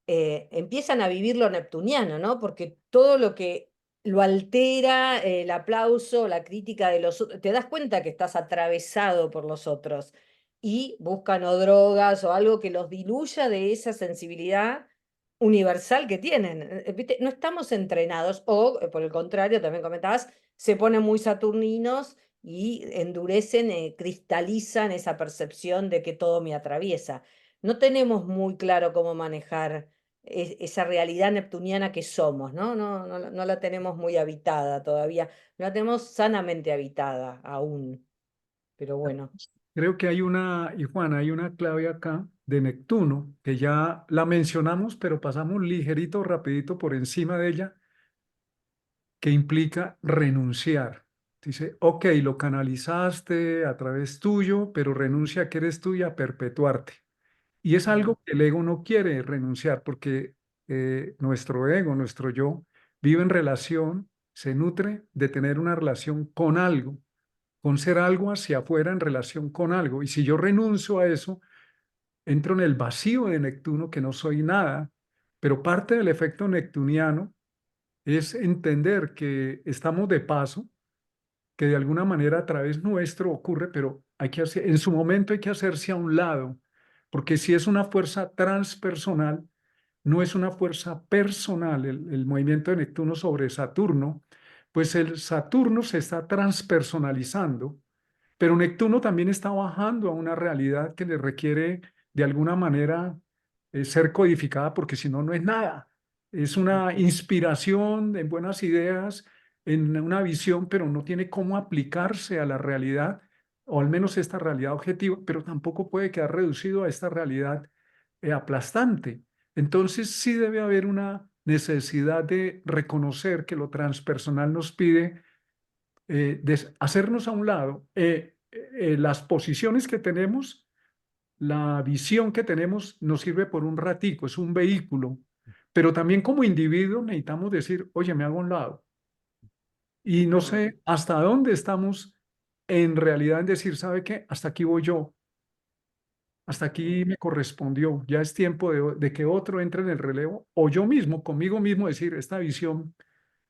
empiezan a vivir lo neptuniano, ¿no? Porque todo lo que lo altera, el aplauso, la crítica de los otros, te das cuenta que estás atravesado por los otros y buscan o drogas o algo que los diluya de esa sensibilidad universal que tienen. ¿Viste? No estamos entrenados, o por el contrario, también comentabas, se ponen muy saturninos y endurecen, cristalizan esa percepción de que todo me atraviesa. No tenemos muy claro cómo manejar esa realidad neptuniana que somos, ¿no? No la tenemos muy habitada todavía, no la tenemos sanamente habitada aún, pero bueno. Creo que hay una, y Juan, hay una clave acá de Neptuno, que ya la mencionamos, pero pasamos ligerito, rapidito por encima de ella, que implica renunciar. Dice, ok, lo canalizaste a través tuyo, pero renuncia a que eres tú y a perpetuarte. Y es Mm. algo que el ego no quiere renunciar, porque nuestro ego, nuestro yo, vive en relación, se nutre de tener una relación con algo, con ser algo hacia afuera en relación con algo. Y si yo renuncio a eso, entro en el vacío de Neptuno, que no soy nada. Pero parte del efecto neptuniano es entender que estamos de paso, que de alguna manera a través nuestro ocurre, pero hay que hacer, en su momento hay que hacerse a un lado, porque si es una fuerza transpersonal, no es una fuerza personal, el movimiento de Neptuno sobre Saturno, pues el Saturno se está transpersonalizando, pero Neptuno también está bajando a una realidad que le requiere de alguna manera ser codificada, porque si no, no es nada. Es una inspiración de buenas ideas, en una visión, pero no tiene cómo aplicarse a la realidad, o al menos esta realidad objetiva, pero tampoco puede quedar reducido a esta realidad aplastante. Entonces sí debe haber una necesidad de reconocer que lo transpersonal nos pide hacernos a un lado las posiciones que tenemos, la visión que tenemos nos sirve por un ratico, es un vehículo, pero también como individuo necesitamos decir, oye, me hago a un lado. Y no sé hasta dónde estamos en realidad en decir, ¿sabe qué? Hasta aquí voy yo, hasta aquí me correspondió, ya es tiempo de que otro entre en el relevo, o yo mismo, conmigo mismo, decir, esta visión.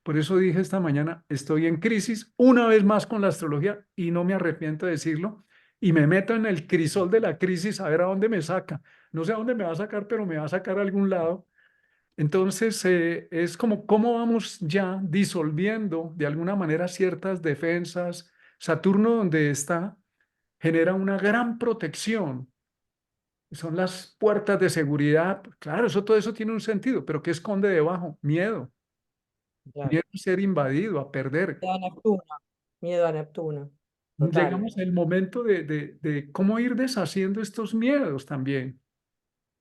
Por eso dije esta mañana, estoy en crisis una vez más con la astrología y no me arrepiento de decirlo. Y me meto en el crisol de la crisis a ver a dónde me saca. No sé a dónde me va a sacar, pero me va a sacar a algún lado. Entonces, es como cómo vamos ya disolviendo de alguna manera ciertas defensas. Saturno, donde está, genera una gran protección. Son las puertas de seguridad. Claro, todo eso tiene un sentido, pero ¿qué esconde debajo? Miedo. Claro. Miedo a ser invadido, a perder. Miedo a Neptuno, miedo a Neptuno, total. Llegamos al momento de cómo ir deshaciendo estos miedos también.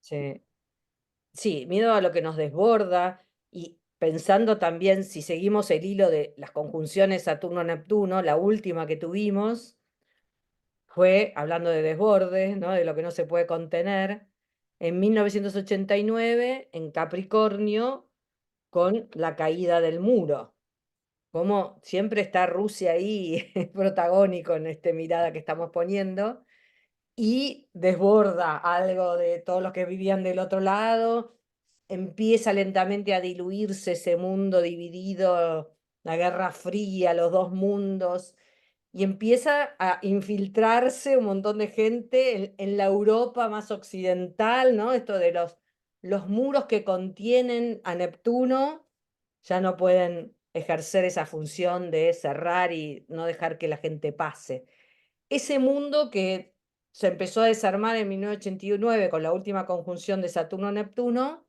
Sí. Sí, miedo a lo que nos desborda y pensando también, si seguimos el hilo de las conjunciones Saturno-Neptuno, la última que tuvimos fue, hablando de desborde, ¿no? De lo que no se puede contener, en 1989 en Capricornio con la caída del muro. Como siempre está Rusia ahí protagónico en esta mirada que estamos poniendo y desborda algo de todos los que vivían del otro lado, empieza lentamente a diluirse ese mundo dividido, la Guerra Fría, los dos mundos, y empieza a infiltrarse un montón de gente en la Europa más occidental, ¿no? Esto de los muros que contienen a Neptuno ya no pueden ejercer esa función de cerrar y no dejar que la gente pase. Ese mundo que se empezó a desarmar en 1989 con la última conjunción de Saturno-Neptuno,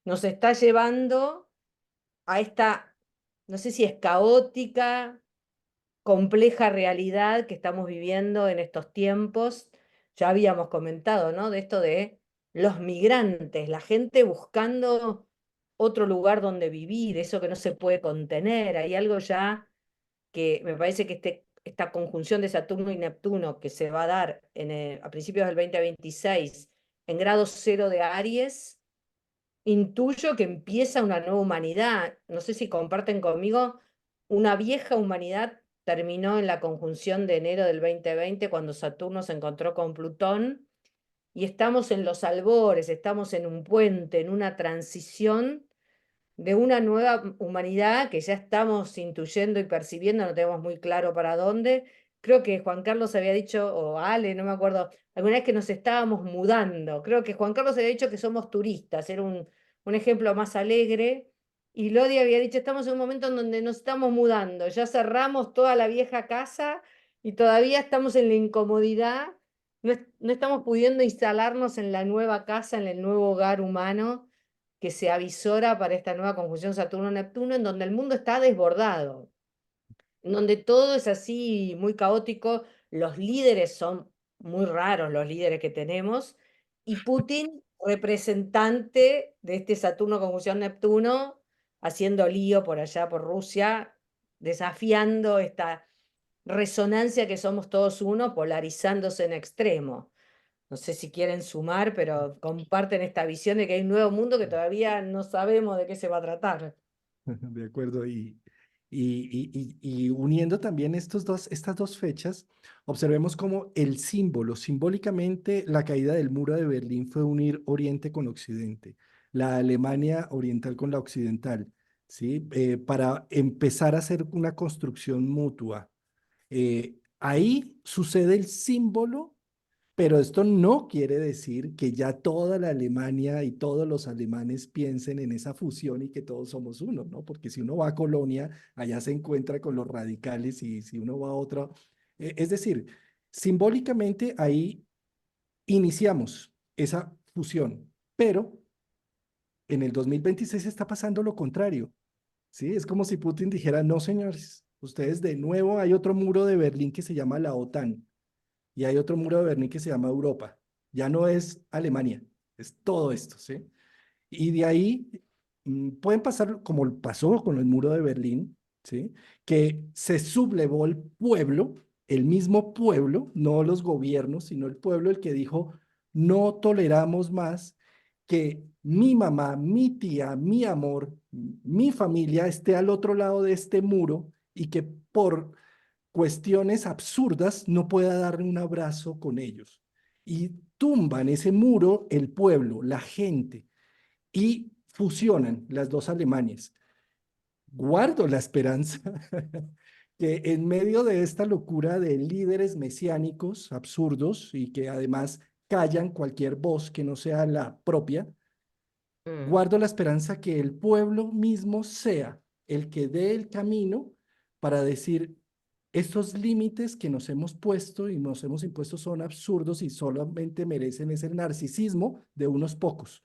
nos está llevando a esta, no sé si es caótica, compleja realidad que estamos viviendo en estos tiempos. Ya habíamos comentado, ¿no? De esto de los migrantes, la gente buscando otro lugar donde vivir, eso que no se puede contener. Hay algo ya que me parece que esta conjunción de Saturno y Neptuno que se va a dar a principios del 2026 en grado cero de Aries, intuyo que empieza una nueva humanidad. No sé si comparten conmigo, una vieja humanidad terminó en la conjunción de enero del 2020 cuando Saturno se encontró con Plutón y estamos en los albores, estamos en un puente, en una transición de una nueva humanidad que ya estamos intuyendo y percibiendo, no tenemos muy claro para dónde. Creo que Juan Carlos había dicho, o Ale, no me acuerdo, alguna vez que nos estábamos mudando. Creo que Juan Carlos había dicho que somos turistas, era un ejemplo más alegre. Y Lodi había dicho, estamos en un momento en donde nos estamos mudando, ya cerramos toda la vieja casa y todavía estamos en la incomodidad, no estamos pudiendo instalarnos en la nueva casa, en el nuevo hogar humano que se avisora para esta nueva conjunción Saturno-Neptuno, en donde el mundo está desbordado, en donde todo es así muy caótico, los líderes son muy raros, los líderes que tenemos, y Putin, representante de este Saturno conjunción Neptuno, haciendo lío por allá, por Rusia, desafiando esta resonancia que somos todos uno, polarizándose en extremo. No sé si quieren sumar, pero comparten esta visión de que hay un nuevo mundo que todavía no sabemos de qué se va a tratar. De acuerdo. Y uniendo también estas dos fechas, observemos cómo el símbolo, simbólicamente, la caída del muro de Berlín fue unir Oriente con Occidente, la Alemania oriental con la occidental, ¿sí? Para empezar a hacer una construcción mutua. Ahí sucede el símbolo, pero esto no quiere decir que ya toda la Alemania y todos los alemanes piensen en esa fusión y que todos somos uno, ¿no? Porque si uno va a Colonia, allá se encuentra con los radicales y si uno va a otro, es decir, simbólicamente ahí iniciamos esa fusión, pero en el 2026 está pasando lo contrario. ¿sí? Es como si Putin dijera, no, señores, ustedes de nuevo hay otro muro de Berlín que se llama la OTAN y hay otro muro de Berlín que se llama Europa. Ya no es Alemania, es todo esto, ¿sí? Y de ahí pueden pasar como pasó con el muro de Berlín, ¿sí? Que se sublevó el mismo pueblo, no los gobiernos, sino el pueblo el que dijo, no toleramos más que mi mamá, mi tía, mi amor, mi familia esté al otro lado de este muro y que por cuestiones absurdas no pueda darle un abrazo con ellos. Y tumban ese muro el pueblo, la gente y fusionan las dos Alemanias. Guardo la esperanza que en medio de esta locura de líderes mesiánicos absurdos y que además callan cualquier voz que no sea la propia, Mm, guardo la esperanza que el pueblo mismo sea el que dé el camino para decir, estos límites que nos hemos puesto y nos hemos impuesto son absurdos y solamente merecen ese narcisismo de unos pocos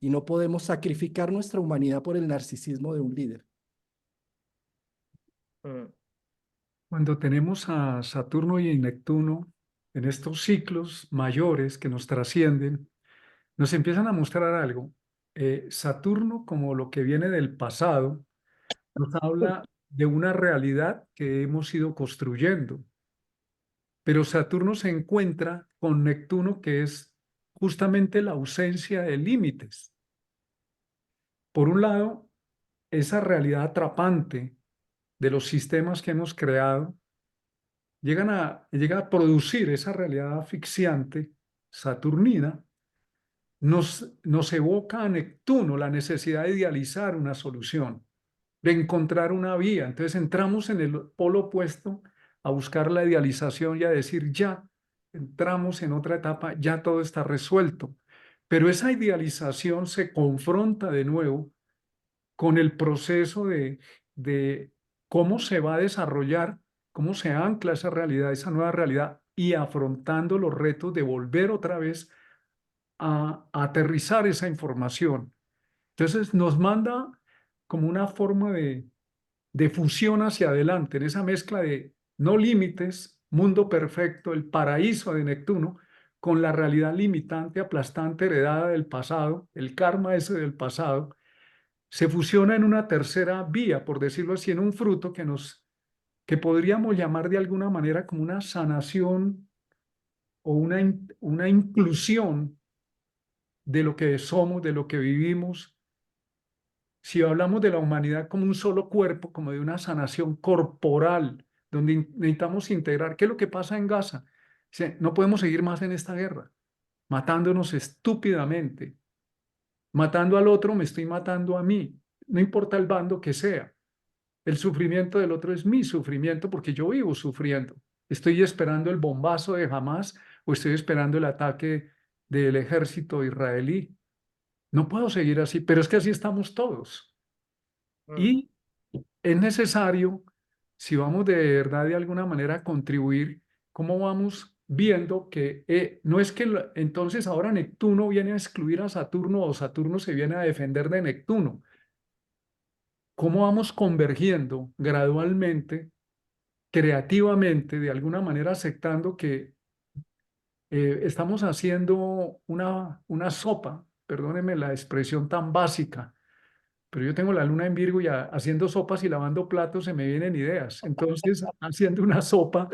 y no podemos sacrificar nuestra humanidad por el narcisismo de un líder. mm, Cuando tenemos a Saturno y Neptuno en estos ciclos mayores que nos trascienden, nos empiezan a mostrar algo. Saturno, como lo que viene del pasado, nos habla de una realidad que hemos ido construyendo, pero Saturno se encuentra con Neptuno, que es justamente la ausencia de límites. Por un lado, esa realidad atrapante de los sistemas que hemos creado llega a producir esa realidad asfixiante, saturnina, nos evoca a Neptuno la necesidad de idealizar una solución, de encontrar una vía. Entonces entramos en el polo opuesto a buscar la idealización y a decir ya, entramos en otra etapa, ya todo está resuelto. Pero esa idealización se confronta de nuevo con el proceso de cómo se va a desarrollar, cómo se ancla esa realidad, esa nueva realidad, y afrontando los retos de volver otra vez a aterrizar esa información. Entonces nos manda como una forma de fusión hacia adelante, en esa mezcla de no límites, mundo perfecto, el paraíso de Neptuno, con la realidad limitante, aplastante, heredada del pasado, el karma ese del pasado, se fusiona en una tercera vía, por decirlo así, en un fruto que podríamos llamar de alguna manera como una sanación o una inclusión de lo que somos, de lo que vivimos. Si hablamos de la humanidad como un solo cuerpo, como de una sanación corporal, donde necesitamos integrar, ¿qué es lo que pasa en Gaza? Dice, no podemos seguir más en esta guerra, matándonos estúpidamente. Matando al otro, me estoy matando a mí, no importa el bando que sea. El sufrimiento del otro es mi sufrimiento porque yo vivo sufriendo. Estoy esperando el bombazo de Hamas o estoy esperando el ataque del ejército israelí. No puedo seguir así, pero es que así estamos todos. mm, Y es necesario, si vamos de verdad de alguna manera a contribuir, cómo vamos viendo que no es que entonces ahora Neptuno viene a excluir a Saturno o Saturno se viene a defender de Neptuno. ¿Cómo vamos convergiendo gradualmente, creativamente, de alguna manera aceptando que estamos haciendo una sopa, perdónenme la expresión tan básica, pero yo tengo la luna en Virgo y haciendo sopas y lavando platos se me vienen ideas. Entonces, haciendo una sopa,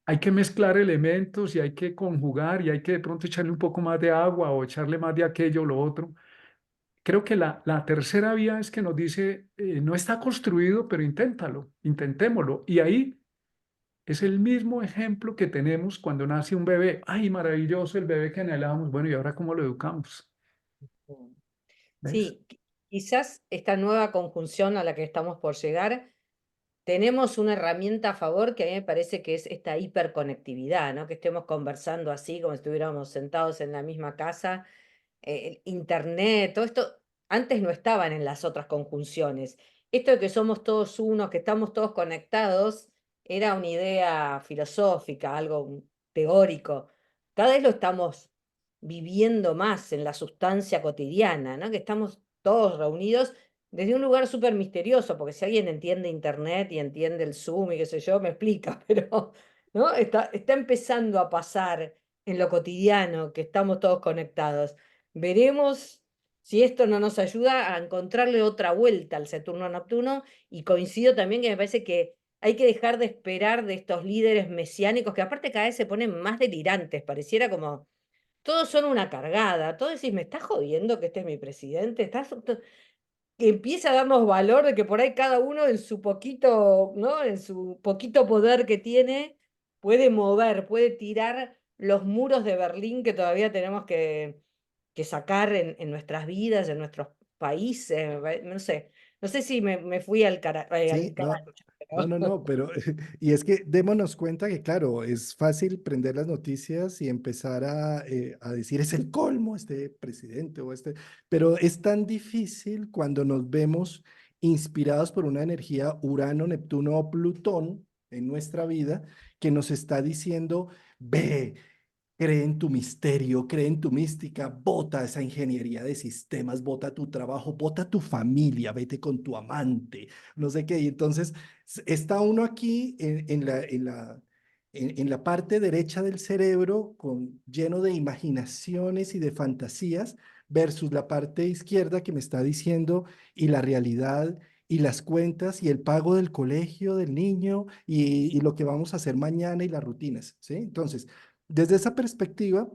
hay que mezclar elementos y hay que conjugar y hay que de pronto echarle un poco más de agua o echarle más de aquello o lo otro. Creo que la tercera vía es que nos dice, no está construido, pero inténtalo, intentémoslo. Y ahí es el mismo ejemplo que tenemos cuando nace un bebé. Ay, maravilloso el bebé que anhelábamos. Bueno, ¿y ahora cómo lo educamos? mm. ¿Ves? Sí, quizás esta nueva conjunción a la que estamos por llegar, tenemos una herramienta a favor que a mí me parece que es esta hiperconectividad, ¿no? Que estemos conversando así como si estuviéramos sentados en la misma casa. El internet, todo esto antes no estaban en las otras conjunciones. Esto de que somos todos unos, que estamos todos conectados, era una idea filosófica, algo teórico. Cada vez lo estamos viviendo más en la sustancia cotidiana, ¿no? Que estamos todos reunidos desde un lugar súper misterioso, porque si alguien entiende Internet y entiende el Zoom y qué sé yo, me explica, pero ¿no? Está empezando a pasar en lo cotidiano, que estamos todos conectados. Veremos si esto no nos ayuda a encontrarle otra vuelta al Saturno-Neptuno, y coincido también que me parece que hay que dejar de esperar de estos líderes mesiánicos, que aparte cada vez se ponen más delirantes, pareciera como todos son una cargada. Todos decís, ¿me estás jodiendo que este es mi presidente? Que empieza a darnos valor de que por ahí cada uno en su poquito, ¿no? En su poquito poder que tiene, puede mover, puede tirar los muros de Berlín que todavía tenemos que sacar en nuestras vidas, en nuestros países. No sé, no sé si me fui al Sí, no, carajo, no, no, pero no, pero y es que démonos cuenta que, claro, es fácil prender las noticias y empezar a decir es el colmo este presidente o este, pero es tan difícil cuando nos vemos inspirados por una energía Urano, Neptuno o Plutón en nuestra vida que nos está diciendo, ve. Cree en tu misterio, cree en tu mística, bota esa ingeniería de sistemas, bota tu trabajo, bota tu familia, vete con tu amante, no sé qué. Y entonces está uno aquí en la parte derecha del cerebro lleno de imaginaciones y de fantasías versus la parte izquierda que me está diciendo y la realidad y las cuentas y el pago del colegio del niño y lo que vamos a hacer mañana y las rutinas, ¿sí? Entonces, desde esa perspectiva,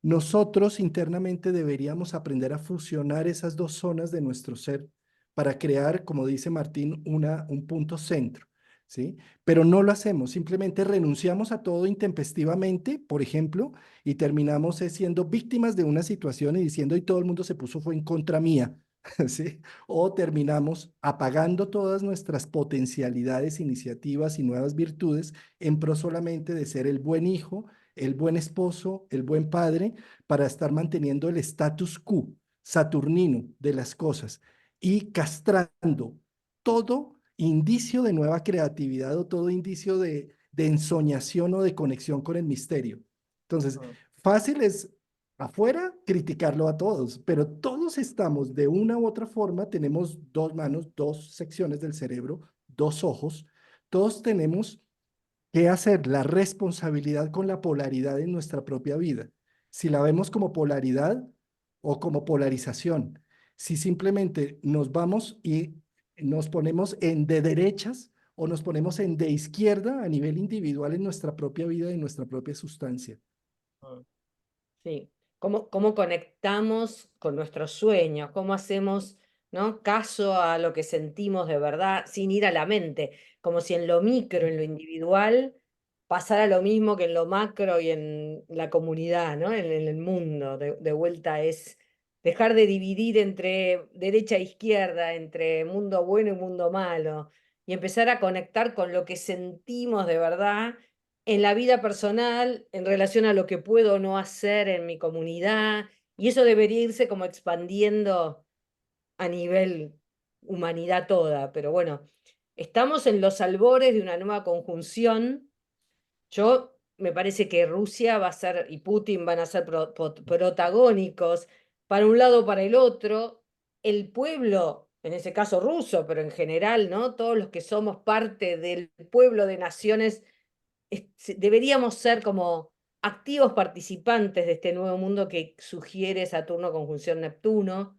nosotros internamente deberíamos aprender a fusionar esas dos zonas de nuestro ser para crear, como dice Martín, un punto centro, ¿sí? Pero no lo hacemos, simplemente renunciamos a todo intempestivamente, por ejemplo, y terminamos siendo víctimas de una situación y diciendo, y todo el mundo se puso fue en contra mía, ¿sí? O terminamos apagando todas nuestras potencialidades, iniciativas y nuevas virtudes en pro solamente de ser el buen hijo, el buen esposo, el buen padre, para estar manteniendo el status quo saturnino de las cosas y castrando todo indicio de nueva creatividad o todo indicio de ensoñación o de conexión con el misterio. Entonces, Mm. fácil es afuera criticarlo a todos, pero todos estamos de una u otra forma, tenemos dos manos, dos secciones del cerebro, dos ojos, todos tenemos ¿qué hacer? La responsabilidad con la polaridad en nuestra propia vida. Si la vemos como polaridad o como polarización. Si simplemente nos vamos y nos ponemos en de derechas o nos ponemos en de izquierda a nivel individual en nuestra propia vida y en nuestra propia sustancia. Mm. Sí, cómo conectamos con nuestros sueños, cómo hacemos, ¿no? Caso a lo que sentimos de verdad, sin ir a la mente, como si en lo micro, en lo individual, pasara lo mismo que en lo macro y en la comunidad, ¿no? En el mundo. De vuelta es dejar de dividir entre derecha e izquierda, entre mundo bueno y mundo malo, y empezar a conectar con lo que sentimos de verdad en la vida personal, en relación a lo que puedo o no hacer en mi comunidad, y eso debería irse como expandiendo a nivel humanidad toda. Pero bueno, estamos en los albores de una nueva conjunción. Yo me parece que Rusia va a ser y Putin van a ser protagónicos para un lado o para el otro. El pueblo, en ese caso ruso, pero en general, ¿no? Todos los que somos parte del pueblo de naciones deberíamos ser como activos participantes de este nuevo mundo que sugiere Saturno conjunción Neptuno,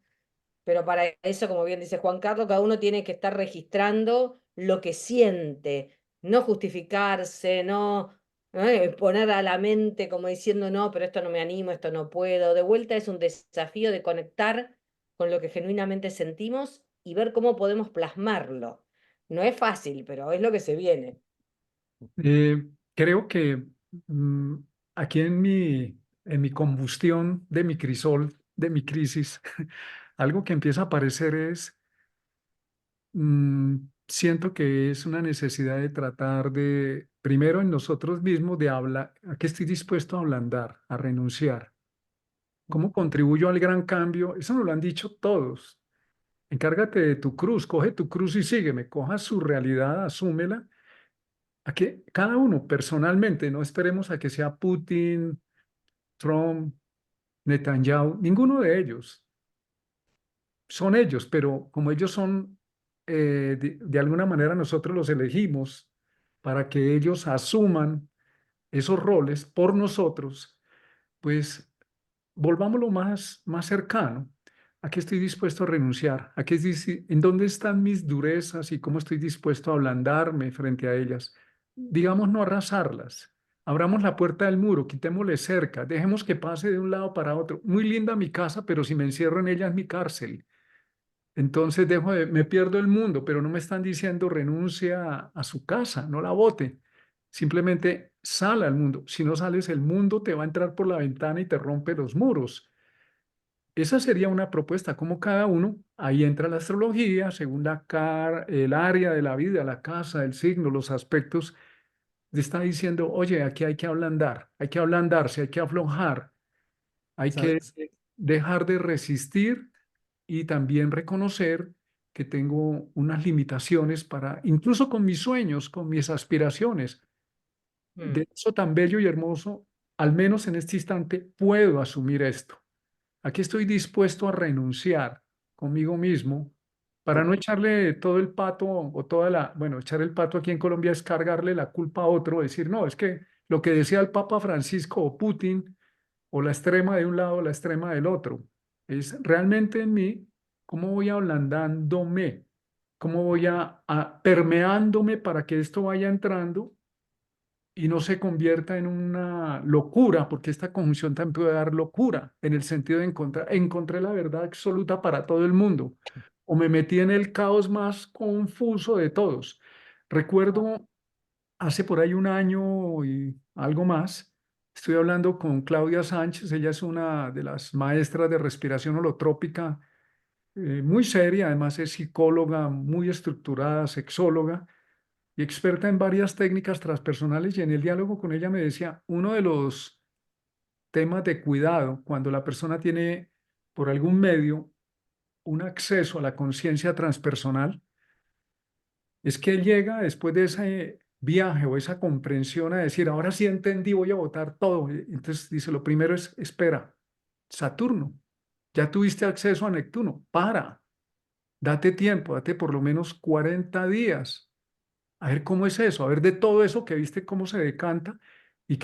pero para eso, como bien dice Juan Carlos, cada uno tiene que estar registrando lo que siente, no justificarse, no poner a la mente como diciendo, no, pero esto no me animo, esto no puedo. De vuelta es un desafío de conectar con lo que genuinamente sentimos y ver cómo podemos plasmarlo. No es fácil, pero es lo que se viene. Creo que mm, aquí en mi combustión de mi crisol, de mi crisis, algo que empieza a aparecer es, siento que es una necesidad de tratar de, primero en nosotros mismos, de hablar, a qué estoy dispuesto a ablandar, a renunciar. ¿Cómo contribuyo al gran cambio? Eso nos lo han dicho todos. Encárgate de tu cruz, coge tu cruz y sígueme, coja su realidad, asúmela. A que cada uno personalmente, no esperemos a que sea Putin, Trump, Netanyahu, ninguno de ellos. son ellos, pero como ellos son, de alguna manera nosotros los elegimos para que ellos asuman esos roles por nosotros, pues volvámoslo más cercano. ¿A qué estoy dispuesto a renunciar? ¿En dónde están mis durezas y cómo estoy dispuesto a ablandarme frente a ellas? Digamos, no arrasarlas. Abramos la puerta del muro, quitémosle cerca, dejemos que pase de un lado para otro. Muy linda mi casa, pero si me encierro en ella es mi cárcel. Entonces me pierdo el mundo, pero no me están diciendo renuncia a su casa, no la bote. Simplemente sal al mundo. Si no sales, el mundo te va a entrar por la ventana y te rompe los muros. Esa sería una propuesta, como cada uno, ahí entra la astrología, según el área de la vida, la casa, el signo, los aspectos, te está diciendo, oye, aquí hay que ablandar, hay que ablandarse, hay que aflojar, hay Sa- que dejar de resistir y también reconocer que tengo unas limitaciones para, incluso con mis sueños, con mis aspiraciones, Mm, de eso tan bello y hermoso, al menos en este instante puedo asumir esto. Aquí estoy dispuesto a renunciar conmigo mismo para o- no echarle todo el pato o bueno, echar el pato aquí en Colombia es cargarle la culpa a otro, decir, no, es que lo que decía el Papa Francisco o Putin o la extrema de un lado o la extrema del otro, es realmente en mí cómo voy ablandándome, cómo voy a permeándome para que esto vaya entrando y no se convierta en una locura, porque esta conjunción también puede dar locura, en el sentido de encontré la verdad absoluta para todo el mundo, o me metí en el caos más confuso de todos. Recuerdo hace por ahí un año y algo más, estoy hablando con Claudia Sánchez, ella es una de las maestras de respiración holotrópica, muy seria, además es psicóloga, muy estructurada, sexóloga y experta en varias técnicas transpersonales, y en el diálogo con ella me decía, uno de los temas de cuidado cuando la persona tiene por algún medio un acceso a la conciencia transpersonal es que él llega después de ese viaje o esa comprensión a decir, ahora sí entendí, voy a votar todo. Entonces dice, lo primero es, espera, Saturno, ya tuviste acceso a Neptuno, date tiempo, date por lo menos 40 días a ver cómo es eso, a ver de todo eso que viste cómo se decanta y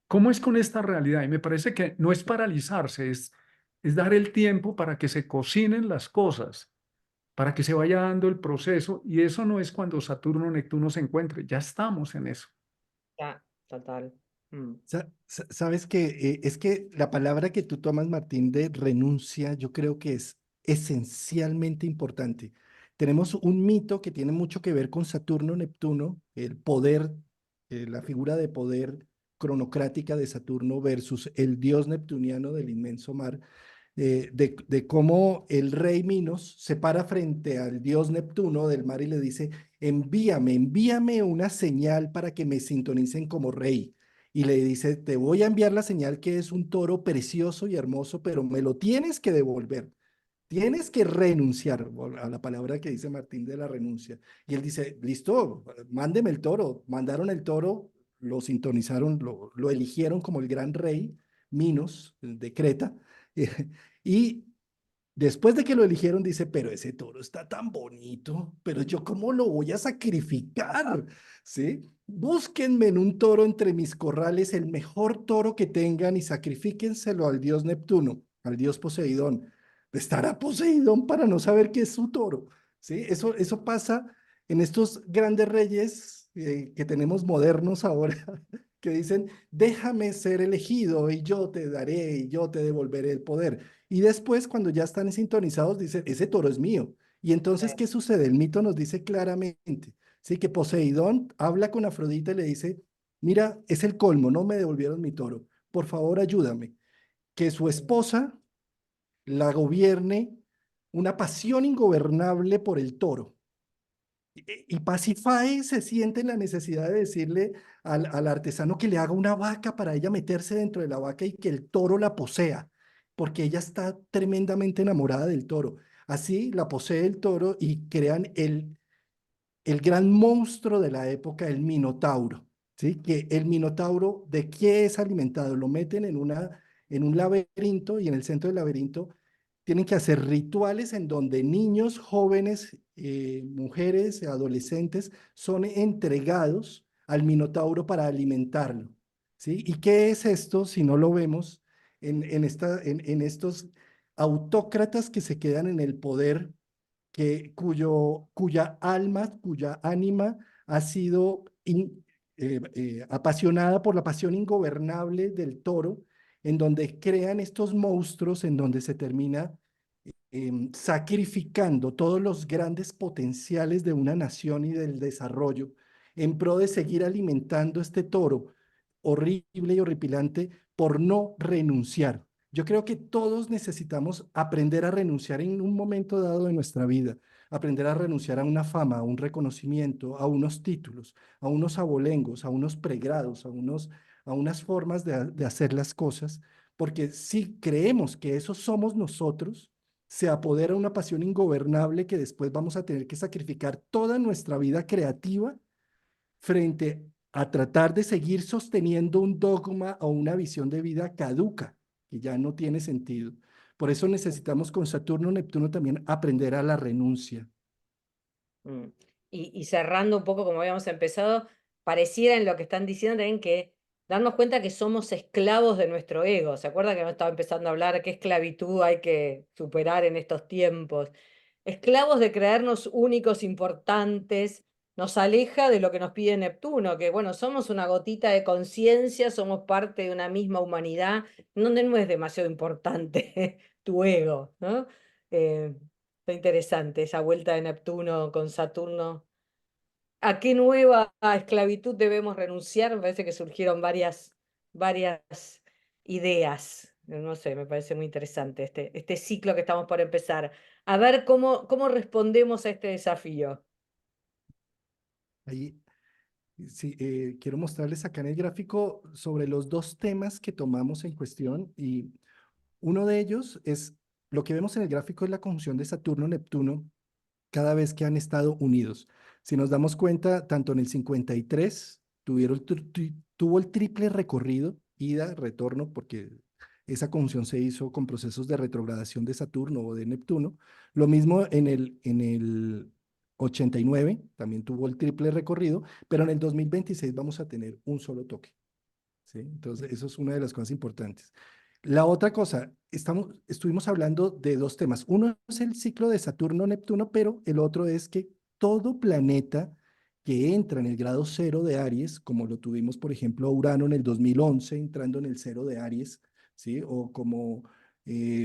cómo es con esta realidad. Y me parece que no es paralizarse, es dar el tiempo para que se cocinen las cosas, para que se vaya dando el proceso. Y eso no es cuando Saturno o Neptuno se encuentre, ya estamos en eso. ya, total. Mm, Sabes que es que la palabra que tú tomas, Martín, de renuncia, yo creo que es esencialmente importante. Tenemos un mito que tiene mucho que ver con Saturno, Neptuno, el poder, la figura de poder cronocrática de Saturno versus el dios neptuniano del inmenso mar, de cómo el rey Minos se para frente al dios Neptuno del mar y le dice, envíame una señal para que me sintonicen como rey. Y le dice, te voy a enviar la señal que es un toro precioso y hermoso, pero me lo tienes que devolver. Tienes que renunciar a la palabra que dice Martín de la renuncia. Y él dice, listo, mándeme el toro. Mandaron el toro, lo sintonizaron, lo eligieron como el gran rey, Minos, de Creta. Y después de que lo eligieron, dice, pero ese toro está tan bonito, pero yo cómo lo voy a sacrificar, ¿sí? Búsquenme en un toro entre mis corrales el mejor toro que tengan y sacrifíquenselo al dios Neptuno, al dios Poseidón. Estará Poseidón para no saber qué es su toro, ¿sí? Eso pasa en estos grandes reyes que tenemos modernos ahora, que dicen, déjame ser elegido y yo te daré y yo te devolveré el poder. Y después, cuando ya están sintonizados, dicen, ese toro es mío. Y entonces, ¿qué sucede? El mito nos dice claramente, ¿sí? Que Poseidón habla con Afrodita y le dice, mira, es el colmo, no me devolvieron mi toro, por favor ayúdame. Que su mm, esposa la gobierne una pasión ingobernable por el toro. Y Pasífae se siente en la necesidad de decirle al artesano que le haga una vaca para ella meterse dentro de la vaca y que el toro la posea, porque ella está tremendamente enamorada del toro. Así la posee el toro y crean el gran monstruo de la época, el Minotauro. ¿Sí? Que el Minotauro, ¿de qué es alimentado? Lo meten en un laberinto y en el centro del laberinto tienen que hacer rituales en donde niños, jóvenes, mujeres, adolescentes son entregados al Minotauro para alimentarlo, ¿sí? ¿Y qué es esto si no lo vemos en estos autócratas que se quedan en el poder, cuya alma, cuya ánima ha sido apasionada por la pasión ingobernable del toro, en donde crean estos monstruos, en donde se termina sacrificando todos los grandes potenciales de una nación y del desarrollo en pro de seguir alimentando este toro horrible y horripilante por no renunciar. Yo creo que todos necesitamos aprender a renunciar en un momento dado de nuestra vida, aprender a renunciar a una fama, a un reconocimiento, a unos títulos, a unos abolengos, a unos pregrados, a unas formas de hacer las cosas, porque si creemos que eso somos nosotros, se apodera una pasión ingobernable que después vamos a tener que sacrificar toda nuestra vida creativa frente a tratar de seguir sosteniendo un dogma o una visión de vida caduca, que ya no tiene sentido. Por eso necesitamos con Saturno, Neptuno también aprender a la renuncia. Mm. Y cerrando un poco como habíamos empezado, pareciera en lo que están diciendo también que darnos cuenta que somos esclavos de nuestro ego. ¿Se acuerdan que no estaba empezando a hablar qué esclavitud hay que superar en estos tiempos? Esclavos de creernos únicos, importantes, nos aleja de lo que nos pide Neptuno, que bueno, somos una gotita de conciencia, somos parte de una misma humanidad, donde no es demasiado importante tu ego, ¿no? Está interesante esa vuelta de Neptuno con Saturno. ¿A qué nueva esclavitud debemos renunciar? Me parece que surgieron varias ideas. No sé, me parece muy interesante este ciclo que estamos por empezar. A ver cómo respondemos a este desafío. Ahí, sí, quiero mostrarles acá en el gráfico sobre los dos temas que tomamos en cuestión, y uno de ellos es, lo que vemos en el gráfico es la conjunción de Saturno-Neptuno cada vez que han estado unidos. Si nos damos cuenta, tanto en el 53 tuvo el triple recorrido, ida, retorno, porque esa conjunción se hizo con procesos de retrogradación de Saturno o de Neptuno. Lo mismo en el 89, también tuvo el triple recorrido, pero en el 2026 vamos a tener un solo toque, ¿sí? Entonces, eso es una de las cosas importantes. La otra cosa, estuvimos hablando de dos temas. Uno es el ciclo de Saturno-Neptuno, pero el otro es que todo planeta que entra en el grado cero de Aries, como lo tuvimos, por ejemplo, Urano en el 2011 entrando en el cero de Aries, ¿sí? O como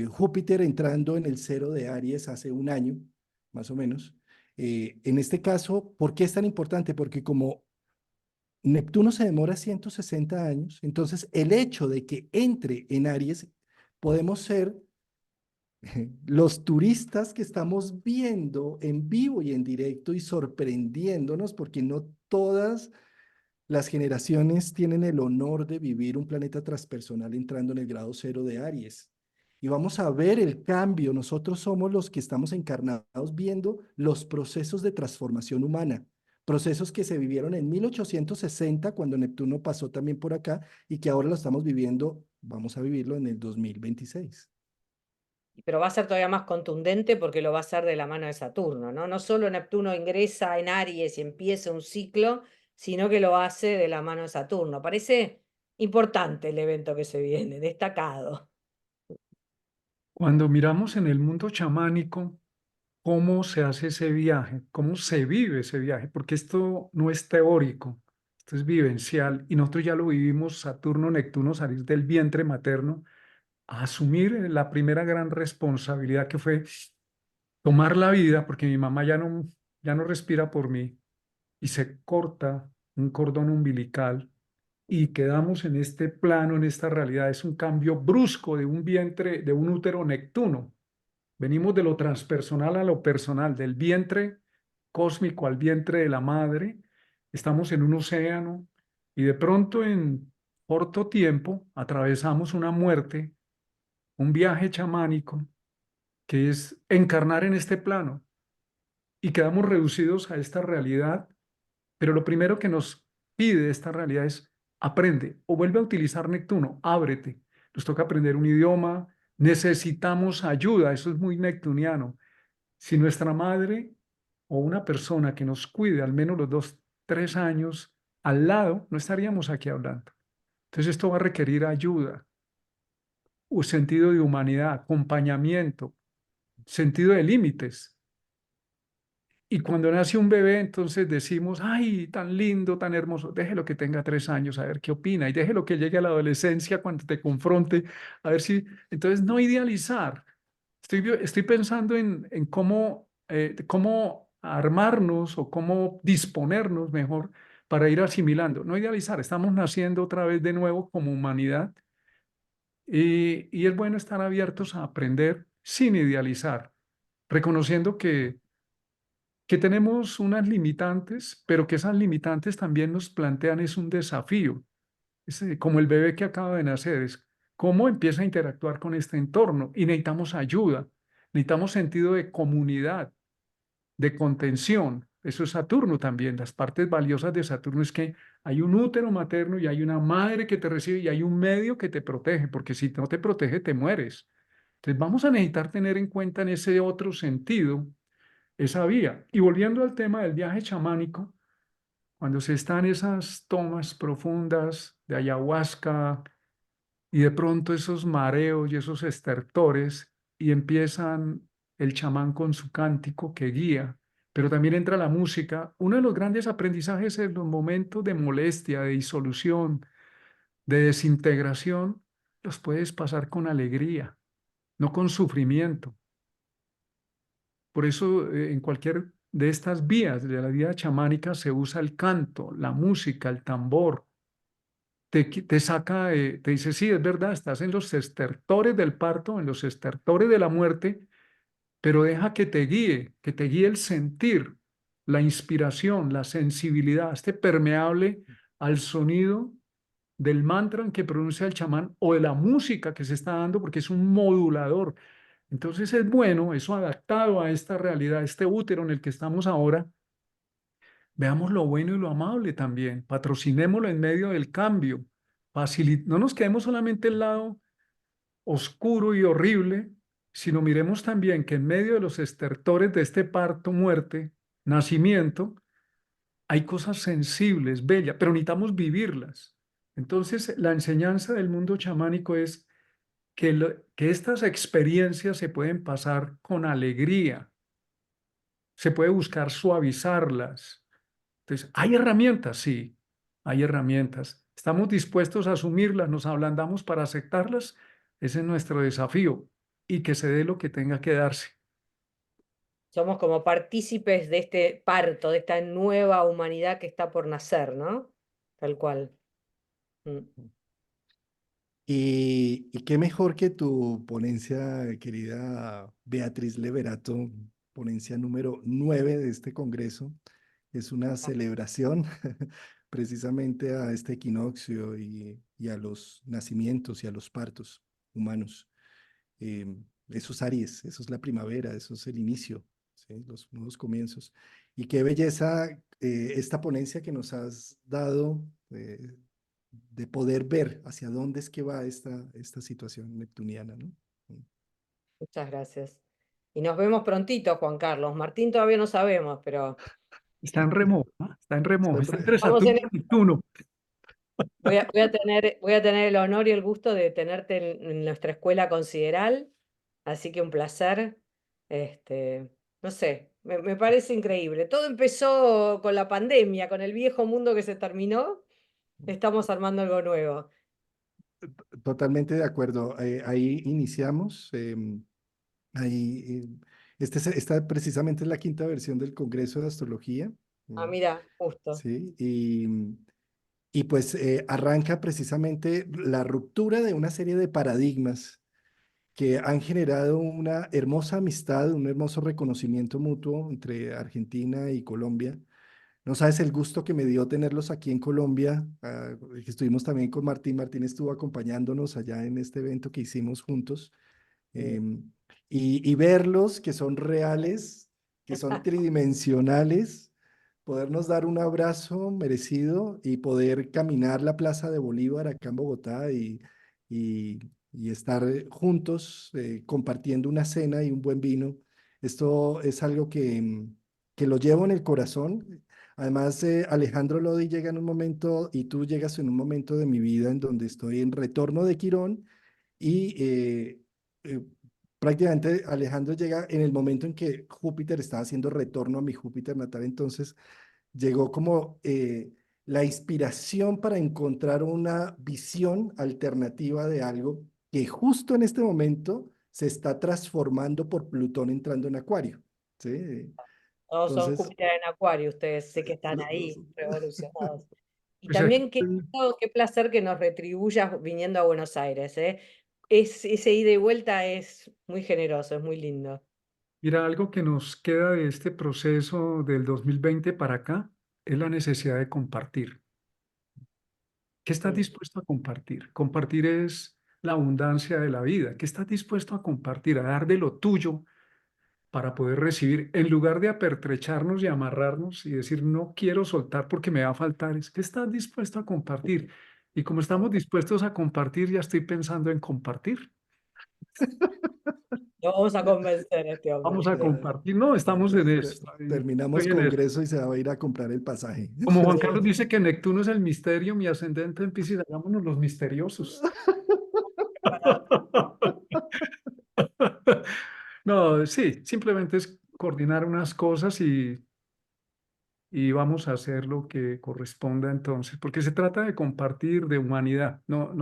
Júpiter entrando en el cero de Aries hace un año, más o menos. En este caso, ¿por qué es tan importante? Porque como Neptuno se demora 160 años, entonces el hecho de que entre en Aries, podemos ser los turistas que estamos viendo en vivo y en directo y sorprendiéndonos, porque no todas las generaciones tienen el honor de vivir un planeta transpersonal entrando en el grado cero de Aries. Y vamos a ver el cambio. Nosotros somos los que estamos encarnados viendo los procesos de transformación humana, procesos que se vivieron en 1860 cuando Neptuno pasó también por acá y que ahora lo estamos viviendo, vamos a vivirlo en el 2026. Pero va a ser todavía más contundente porque lo va a hacer de la mano de Saturno, ¿no? No solo Neptuno ingresa en Aries y empieza un ciclo, sino que lo hace de la mano de Saturno. Parece importante el evento que se viene, destacado. Cuando miramos en el mundo chamánico, ¿cómo se hace ese viaje? ¿Cómo se vive ese viaje? Porque esto no es teórico, esto es vivencial y nosotros ya lo vivimos, Saturno, Neptuno, salir del vientre materno a asumir la primera gran responsabilidad que fue tomar la vida, porque mi mamá ya no respira por mí y se corta un cordón umbilical y quedamos en este plano, en esta realidad. Es un cambio brusco de un vientre, de un útero Neptuno. Venimos de lo transpersonal a lo personal, del vientre cósmico al vientre de la madre. Estamos en un océano y de pronto en corto tiempo atravesamos una muerte, un viaje chamánico que es encarnar en este plano y quedamos reducidos a esta realidad, pero lo primero que nos pide esta realidad es aprende o vuelve a utilizar Neptuno, ábrete. Nos toca aprender un idioma, Necesitamos ayuda, eso es muy neptuniano. Si nuestra madre o una persona que nos cuide al menos los 2, 3 años al lado, no estaríamos aquí hablando. Entonces esto va a requerir ayuda, un sentido de humanidad, acompañamiento, sentido de límites. Y cuando nace un bebé, entonces decimos, ay, tan lindo, tan hermoso, déjelo que tenga 3 años, a ver qué opina, y déjelo que llegue a la adolescencia cuando te confronte, a ver si... Entonces, no idealizar. Estoy pensando en cómo armarnos o cómo disponernos mejor para ir asimilando. No idealizar, estamos naciendo otra vez de nuevo como humanidad y es bueno estar abiertos a aprender sin idealizar, reconociendo que tenemos unas limitantes, pero que esas limitantes también nos plantean es un desafío. Como el bebé que acaba de nacer, es cómo empieza a interactuar con este entorno y necesitamos ayuda, necesitamos sentido de comunidad, de contención. Eso es Saturno también. Las partes valiosas de Saturno es que hay un útero materno y hay una madre que te recibe y hay un medio que te protege, porque si no te protege, te mueres. Entonces vamos a necesitar tener en cuenta en ese otro sentido esa vía. Y volviendo al tema del viaje chamánico, cuando se están esas tomas profundas de ayahuasca y de pronto esos mareos y esos estertores y empiezan el chamán con su cántico que guía, pero también entra la música, uno de los grandes aprendizajes en los momentos de molestia, de disolución, de desintegración, los puedes pasar con alegría, no con sufrimiento. Por eso, en cualquier de estas vías de la vida chamánica se usa el canto, la música, el tambor. Te saca, te dice, sí, es verdad, estás en los estertores del parto, en los estertores de la muerte, pero deja que te guíe el sentir, la inspiración, la sensibilidad, esté permeable al sonido del mantra que pronuncia el chamán o de la música que se está dando, porque es un modulador. Entonces es bueno, eso adaptado a esta realidad, este útero en el que estamos ahora, veamos lo bueno y lo amable también, patrocinémoslo en medio del cambio, no nos quedemos solamente el lado oscuro y horrible, sino miremos también que en medio de los estertores de este parto, muerte, nacimiento, hay cosas sensibles, bellas, pero necesitamos vivirlas. Entonces, la enseñanza del mundo chamánico es que estas experiencias se pueden pasar con alegría, se puede buscar suavizarlas. Entonces, ¿hay herramientas? Sí, hay herramientas. ¿Estamos dispuestos a asumirlas? ¿Nos ablandamos para aceptarlas? Ese es nuestro desafío y que se dé lo que tenga que darse. Somos como partícipes de este parto, de esta nueva humanidad que está por nacer, ¿no? Tal cual. Mm. Y qué mejor que tu ponencia, querida Beatriz Leverato, ponencia número 9 de este congreso. Es una celebración precisamente a este equinoccio y a los nacimientos y a los partos humanos. Eh, eso es Aries, eso es la primavera, eso es el inicio, ¿sí? Los nuevos comienzos. Y qué belleza esta ponencia que nos has dado. De poder ver hacia dónde es que va esta situación neptuniana, ¿no? Muchas gracias. Y nos vemos prontito, Juan Carlos. Martín todavía no sabemos, pero Está en remojo, ¿no? Está en remojo, está entre estamos Saturno en... y Neptuno. voy a tener el honor y el gusto de tenerte en nuestra escuela consideral, así que un placer. No sé, me parece increíble. Todo empezó con la pandemia, con el viejo mundo que se terminó. Estamos armando algo nuevo. Totalmente de acuerdo. Ahí iniciamos. Ahí, esta precisamente es la quinta versión del Congreso de Astrología. Ah, eh, mira, justo. sí, y pues arranca precisamente la ruptura de una serie de paradigmas que han generado una hermosa amistad, un hermoso reconocimiento mutuo entre Argentina y Colombia. No sabes el gusto que me dio tenerlos aquí en Colombia, que estuvimos también con Martín. Martín estuvo acompañándonos allá en este evento que hicimos juntos. Mm. em, y verlos que son reales, que son tridimensionales, podernos dar un abrazo merecido y poder caminar la Plaza de Bolívar acá en Bogotá y y estar juntos compartiendo una cena y un buen vino. Esto es algo que lo llevo en el corazón. Además, Alejandro Lodi llega en un momento y tú llegas en un momento de mi vida en donde estoy en retorno de Quirón y eh, prácticamente Alejandro llega en el momento en que Júpiter estaba haciendo retorno a mi Júpiter natal. Entonces llegó como la inspiración para encontrar una visión alternativa de algo que justo en este momento se está transformando por Plutón entrando en Acuario. ¿Sí? Todos son Entonces, Júpiter en Acuario, ustedes sé que están lo- ahí, revolucionados. Y O sea, también qué placer que nos retribuyas viniendo a Buenos Aires, ¿eh? Ese ida y vuelta es muy generoso, es muy lindo. mira, algo que nos queda de este proceso del 2020 para acá es la necesidad de compartir. ¿Qué estás Mm, dispuesto a compartir? Compartir es la abundancia de la vida. ¿Qué estás dispuesto a compartir? A dar de lo tuyo para poder recibir, en lugar de apertrecharnos y amarrarnos y decir, no quiero soltar porque me va a faltar, es que estás dispuesto a compartir. Y como estamos dispuestos a compartir, ya estoy pensando en compartir. Lo vamos a convencer a este Vamos hombre. a compartir. No, estamos en esto. terminamos Estoy en esto. congreso y se va a ir a comprar el pasaje. Como Juan Carlos dice que Neptuno es el misterio, mi ascendente en Piscis, hagámonos los misteriosos. No, sí, simplemente es coordinar unas cosas y vamos a hacer lo que corresponda entonces, porque se trata de compartir, de humanidad, no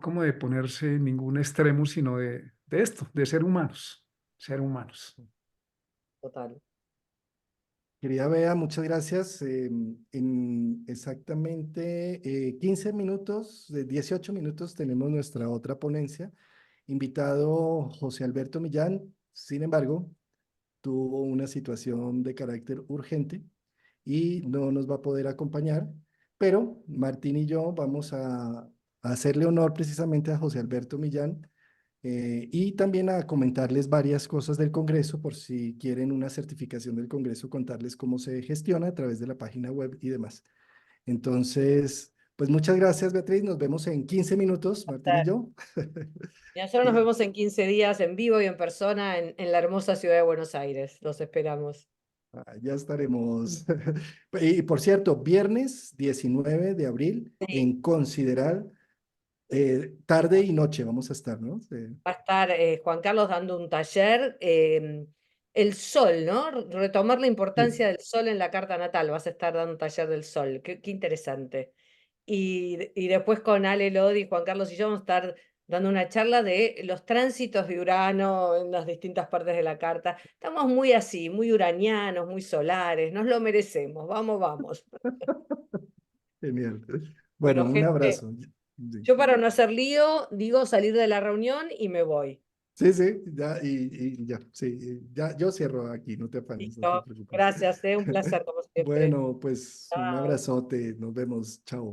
como de ponerse en ningún extremo, sino de esto, de ser humanos, ser humanos. Total. Querida Bea, muchas gracias. En exactamente 15 minutos, de 18 minutos, tenemos nuestra otra ponencia. Invitado José Alberto Millán, sin embargo, tuvo una situación de carácter urgente y no nos va a poder acompañar, pero Martín y yo vamos a hacerle honor precisamente a José Alberto Millán y también a comentarles varias cosas del Congreso, por si quieren una certificación del Congreso, contarles cómo se gestiona a través de la página web y demás. Entonces, pues muchas gracias, Beatriz. Nos vemos en 15 minutos, Martín y yo. Y nosotros nos Y vemos en 15 días en vivo y en persona en la hermosa ciudad de Buenos Aires. Los esperamos. ya estaremos. Y por cierto, viernes 19 de abril Sí. en Considerar, tarde y noche vamos a estar, ¿no? Va a estar Juan Carlos dando un taller, el sol, ¿no? Retomar la Sí. importancia del sol en la carta natal. Vas a estar dando un taller del sol. Qué interesante. Y después con Ale Lodi, Juan Carlos y yo vamos a estar dando una charla de los tránsitos de Urano en las distintas partes de la carta. Estamos muy así, muy uranianos, muy solares, nos lo merecemos. Vamos, vamos. Genial. Bueno, Bueno, un gente, abrazo. Sí. yo para no hacer lío, digo salir de la reunión y me voy. Sí, sí, ya, y ya, sí, ya, yo cierro aquí, no te afanes, no te Listo. preocupes. Gracias, un placer como siempre. Bueno, pues un Chao. abrazote, nos vemos, chao.